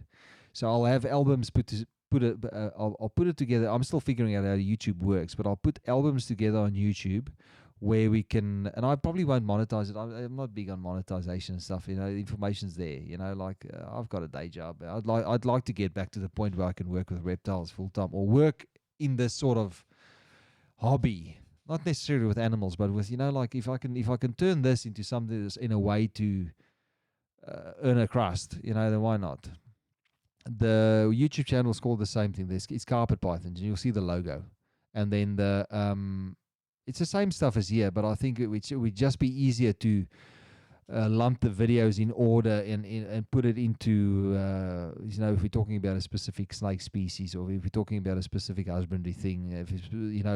So I'll have albums I'll put it together. I'm still figuring out how YouTube works, but I'll put albums together on YouTube where we can, and I probably won't monetize it. I'm not big on monetization and stuff. The information's there. I've got a day job. I'd like to get back to the point where I can work with reptiles full time, or work in this sort of hobby, not necessarily with animals, but with like if I can turn this into something that's in a way to earn a crust, then why not? The YouTube channel is called the same thing. It's Carpet Pythons, and you'll see the logo, and then it's the same stuff as here, but I think it would just be easier to lump the videos in order and put it into, if we're talking about a specific snake species, or if we're talking about a specific husbandry thing, if it's,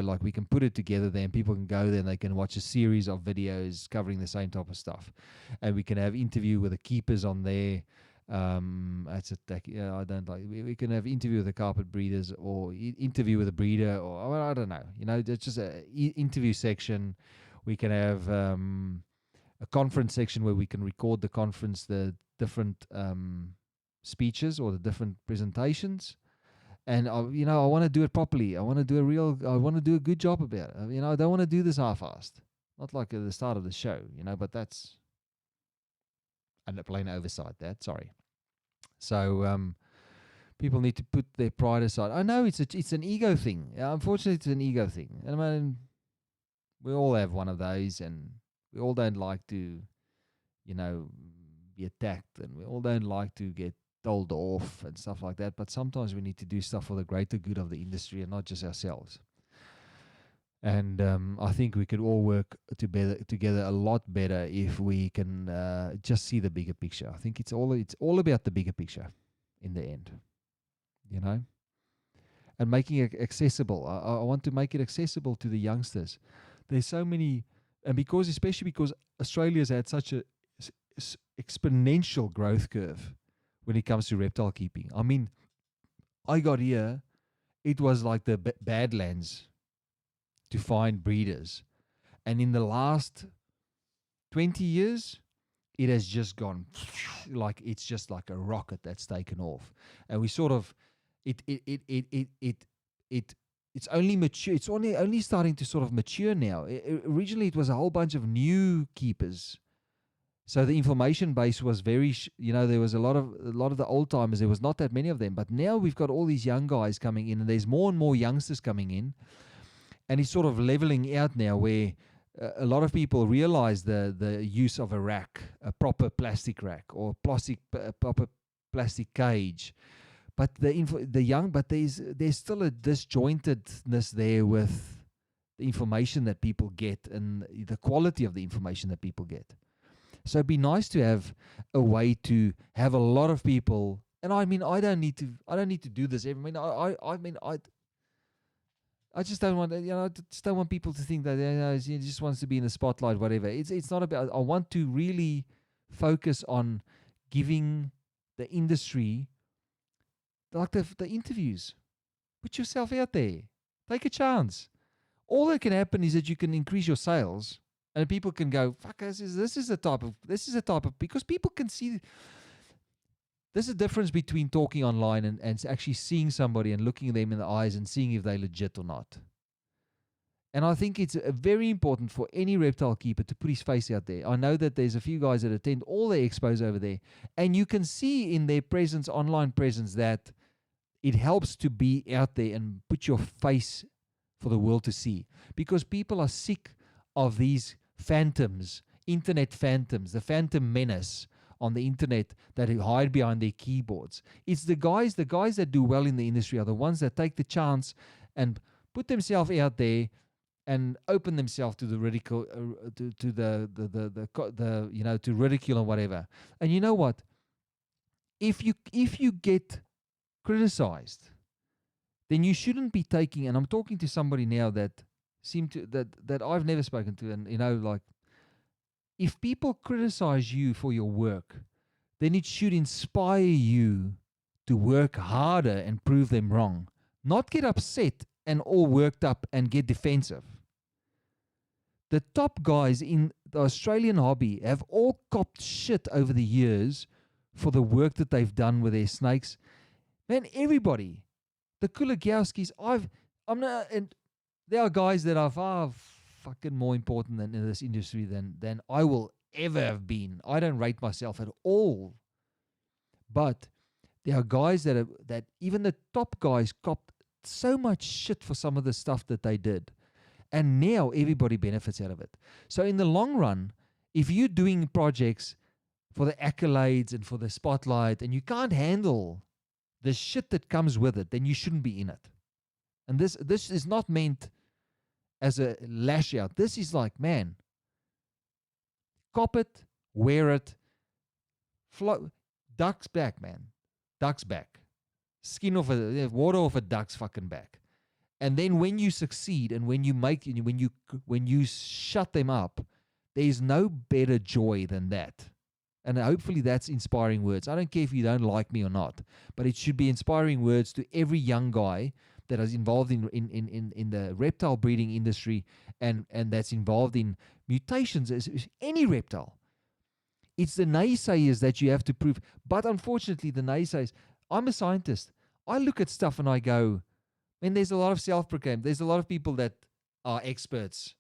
like we can put it together there and people can go there and they can watch a series of videos covering the same type of stuff. And we can have interview with the keepers on there. I don't like, we can have interview with the carpet breeders, or interview with a breeder, or I don't know, it's just a interview section. We can have, a conference section where we can record the conference, the different speeches or the different presentations, And I want to do it properly. I want to do a good job about it. I don't want to do this half-assed. Not like at the start of the show, but that's a plain oversight. Sorry. So people need to put their pride aside. I know it's an ego thing. Unfortunately, it's an ego thing. And I mean, we all have one of those, and we all don't like to, be attacked, and we all don't like to get told off and stuff like that. But sometimes we need to do stuff for the greater good of the industry and not just ourselves. And I think we could all work together a lot better if we can just see the bigger picture. I think it's all about the bigger picture in the end, and making it accessible. I want to make it accessible to the youngsters. There's so many, and especially because Australia's had such a exponential growth curve when it comes to reptile keeping. I mean, I got here, it was like the Badlands to find breeders. And in the last 20 years, it has just gone like it's just like a rocket that's taken off. And we sort of it's only mature. It's only starting to sort of mature now. Originally, it was a whole bunch of new keepers. So the information base was very, there was a lot of the old timers. There was not that many of them. But now we've got all these young guys coming in, and there's more and more youngsters coming in. And it's sort of leveling out now where a lot of people realize the use of a rack, a proper plastic rack, or proper plastic cage. But but there's still a disjointedness there with the information that people get and the quality of the information that people get. So it'd be nice to have a way to have a lot of people. And I mean, I don't need to do this. I just don't want, just don't want people to think that he just wants to be in the spotlight, whatever. It's not about. I want to really focus on giving the industry, like the interviews. Put yourself out there. Take a chance. All that can happen is that you can increase your sales, and people can go, "Fuck, this is a type of," because people can see. There's a difference between talking online and actually seeing somebody and looking them in the eyes and seeing if they're legit or not. And I think it's very important for any reptile keeper to put his face out there. I know that there's a few guys that attend all the expos over there, and you can see in their presence, online presence, that it helps to be out there and put your face for the world to see. Because people are sick of these phantoms, internet phantoms, the phantom menace on the internet that hide behind their keyboards. It's the guys that do well in the industry are the ones that take the chance and put themselves out there and open themselves to the ridicule, to ridicule or whatever. And you know what? If you get criticized, then you shouldn't be taking. And I'm talking to somebody now that that I've never spoken to, and like, if people criticize you for your work, then it should inspire you to work harder and prove them wrong, not get upset and all worked up and get defensive. The top guys in the Australian hobby have all copped shit over the years for the work that they've done with their snakes. Man, everybody, the Kuligowskis, and there are guys that are far fucking more important than in this industry than I will ever have been. I don't rate myself at all. But there are guys that even the top guys copped so much shit for some of the stuff that they did. And now everybody benefits out of it. So in the long run, if you're doing projects for the accolades and for the spotlight and you can't handle the shit that comes with it, then you shouldn't be in it. And this is not meant as a lash out. This is like, man, cop it, wear it, duck's back, man. Duck's back. Water off a duck's fucking back. And then when you succeed and when you shut them up, there's no better joy than that. And hopefully that's inspiring words. I don't care if you don't like me or not, but it should be inspiring words to every young guy that is involved in the reptile breeding industry and that's involved in mutations as any reptile. It's the naysayers that you have to prove. But unfortunately, the naysayers, I'm a scientist. I look at stuff and I go, man, there's a lot of self-proclaimed. There's a lot of people that are experts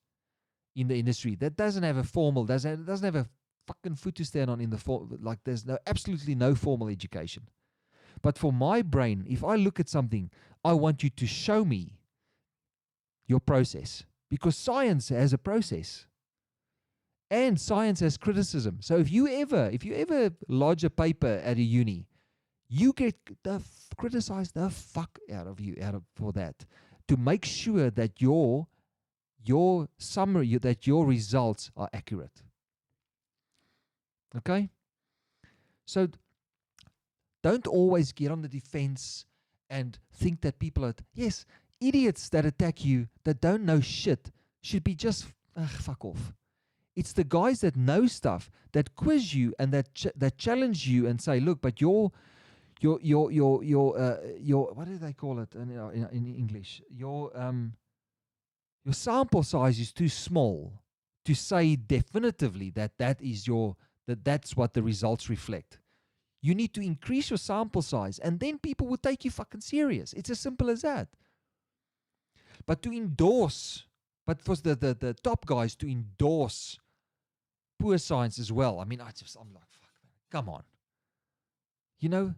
in the industry that doesn't have a formal, doesn't have a fucking foot to stand on in the like there's absolutely no formal education. But for my brain, if I look at something, I want you to show me your process, because science has a process and science has criticism. So if you ever lodge a paper at a uni, you get criticized the fuck out of for that, to make sure that your summary, that your results are accurate. Okay? So don't always get on the defense and think that people are, yes, idiots that attack you that don't know shit should be just fuck off. It's the guys that know stuff, that quiz you and that challenge you and say, look, but your what do they call it in English? Your sample size is too small to say definitively that's what the results reflect. You need to increase your sample size, and then people will take you fucking serious. It's as simple as that. But to endorse, but for the top guys to endorse poor science as well, I mean, I'm like, fuck, man, come on. You know,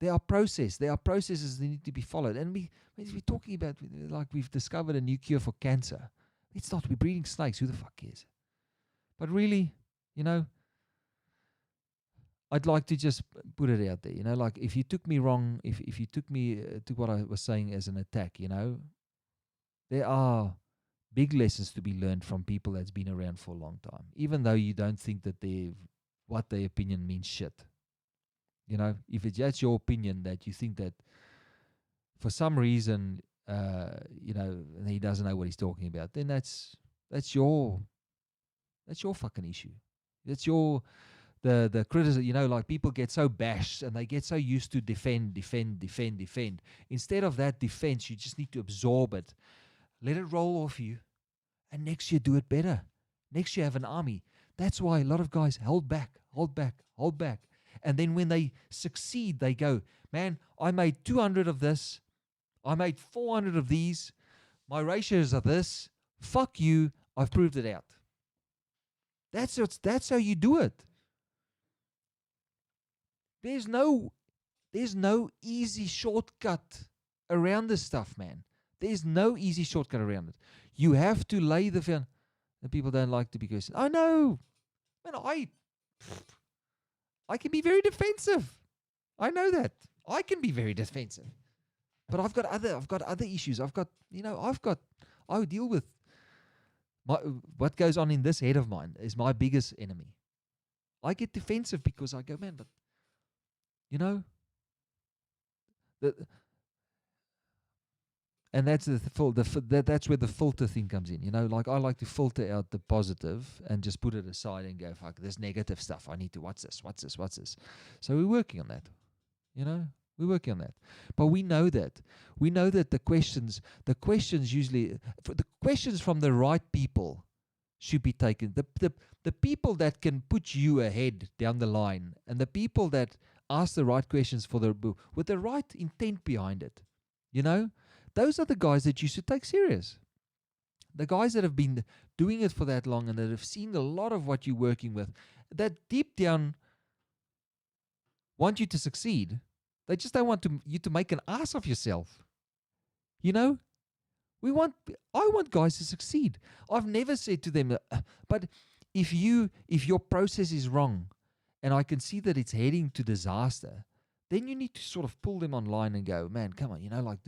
there are processes that need to be followed. And we're talking about, like, we've discovered a new cure for cancer. It's not, we're breeding snakes. Who the fuck cares? But really, you know, I'd like to just put it out there, you know, like, if you took me wrong, if you took what I was saying as an attack, you know, there are big lessons to be learned from people that's been around for a long time, even though you don't think that what their opinion means shit. You know, if it's just your opinion that you think that for some reason, you know, he doesn't know what he's talking about, then that's your fucking issue. That's your the criticism. You know, like, people get so bashed and they get so used to defend. Instead of that defense, you just need to absorb it, let it roll off you, and next year do it better. Next year have an army. That's why a lot of guys hold back. And then when they succeed, they go, man, I made 200 of this. I made 400 of these. My ratios are this. Fuck you. I've proved it out. That's how you do it. There's no easy shortcut around this stuff, man. There's no easy shortcut around it. You have to lay the foundation. And people don't like to be cursed. I know. Man, I can be very defensive. I know that. I can be very defensive. But I've got other issues. I deal with what goes on in this head of mine is my biggest enemy. I get defensive because I go, man, but you know, and that's that's where the filter thing comes in. You know, like, I like to filter out the positive and just put it aside and go, fuck, this negative stuff. I need to, what's this? So we're working on that. You know, we're working on that. But we know that the questions usually, the questions from the right people should be taken. The people that can put you ahead down the line, and the people that ask the right questions with the right intent behind it, you know, those are the guys that you should take serious. The guys that have been doing it for that long and that have seen a lot of what you're working with, that deep down want you to succeed. They just don't want you to make an ass of yourself. You know? I want guys to succeed. I've never said to them, but if your process is wrong and I can see that it's heading to disaster, then you need to sort of pull them online and go, man, come on, you know, like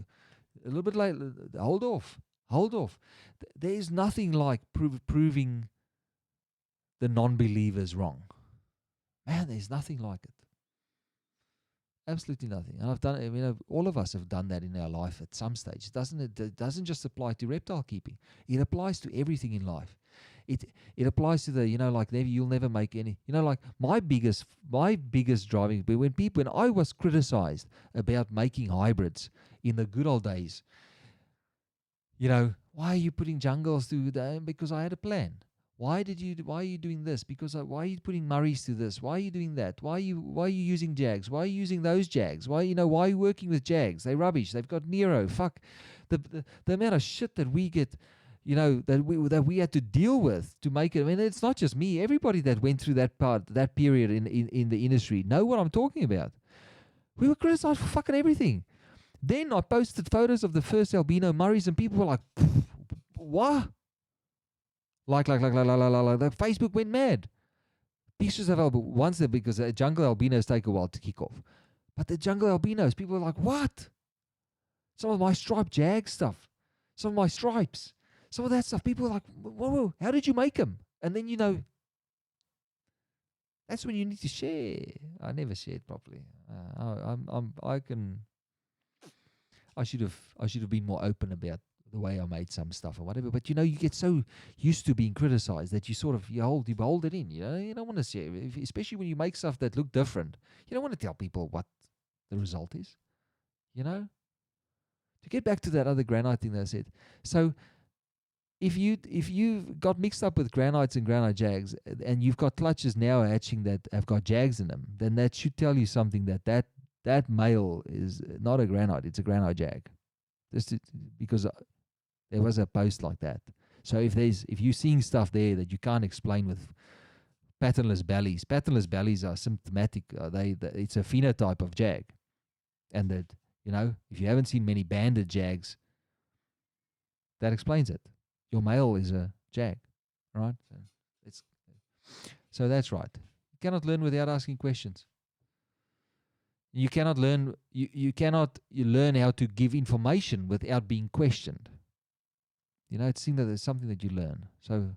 a little bit later, hold off. There's nothing like proving the non-believers wrong. Man, there's nothing like it. Absolutely nothing. And I've done it. You know, all of us have done that in our life at some stage. It doesn't just apply to reptile keeping. It applies to everything in life. It applies to the, you know, like, you'll never make any, you know, like, my biggest driving, when I was criticized about making hybrids in the good old days, you know, why are you putting jungles through them? Because I had a plan. Why are you doing this? Because why are you putting Murrays to this? Why are you doing that? Why are you using Jags? Why are you using those Jags? Why are you working with Jags? They're rubbish. They've got Nero. Fuck. The amount of shit that we get, that we had to deal with to make it. I mean, it's not just me. Everybody that went through that period in the industry know what I'm talking about. We were criticized for fucking everything. Then I posted photos of the first albino Murrays, and people were like, what? Like, the Facebook went mad. Pictures of once there, because jungle albinos take a while to kick off. But the jungle albinos, people were like, what? Some of my striped Jag stuff, some of my stripes, some of that stuff. People were like, whoa, how did you make them? And then, that's when you need to share. I never shared properly. I should have been more open about the way I made some stuff or whatever. But you get so used to being criticized that you hold it in. You don't want to share, especially when you make stuff that look different. You don't want to tell people what the result is. To get back to that other granite thing that I said. So if you've got mixed up with granites and granite Jags, and you've got clutches now hatching that have got Jags in them, then that should tell you something that male is not a granite, it's a granite Jag. Because there was a post like that. So if you're seeing stuff there that you can't explain with patternless bellies are symptomatic. It's a phenotype of Jag, and that if you haven't seen many banded Jags, that explains it. Your male is a Jag, right? So that's right. You cannot learn without asking questions. You cannot learn. You learn how to give information without being questioned. It's something that you learn. So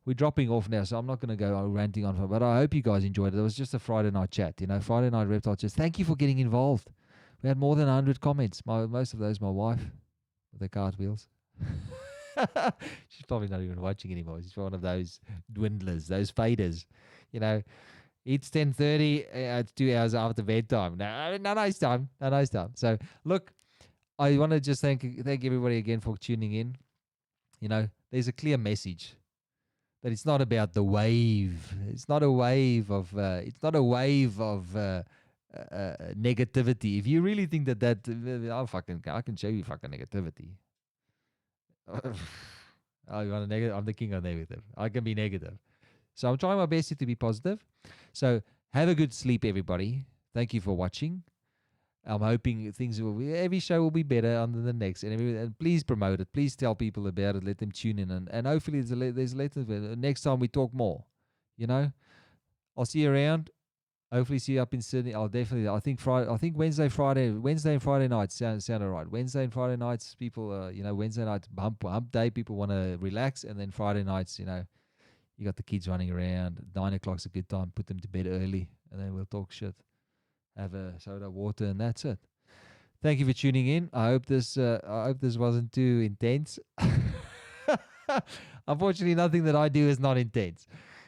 we're dropping off now, so I'm not going to go ranting on, but I hope you guys enjoyed it. It was just a Friday night chat, Friday night reptile chat. Thank you for getting involved. We had more than 100 comments. Most of those, my wife, with the cartwheels. She's probably not even watching anymore. She's one of those dwindlers, those faders. It's 10:30. It's 2 hours after bedtime. No nice time. No nice time. So, look, I want to just thank everybody again for tuning in. There's a clear message that it's not about the wave. It's not a wave of. Negativity. If you really think that, I can show you fucking negativity. I'm the king of negative. I can be negative. So I'm trying my best to be positive. So have a good sleep, everybody. Thank you for watching. I'm hoping every show will be better than the next. And please promote it. Please tell people about it. Let them tune in. And hopefully there's later. Next time we talk more. I'll see you around. Hopefully see you up in Sydney. I think Wednesday and Friday nights sound all right. Wednesday and Friday nights, people, Wednesday nights, hump day, people want to relax. And then Friday nights, you got the kids running around. 9 o'clock's a good time. Put them to bed early, and then we'll talk shit. Have a soda, water, and that's it. Thank you for tuning in. I hope this wasn't too intense. Unfortunately, nothing that I do is not intense.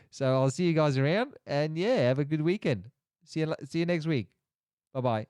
So I'll see you guys around, and have a good weekend. See you next week. Bye bye.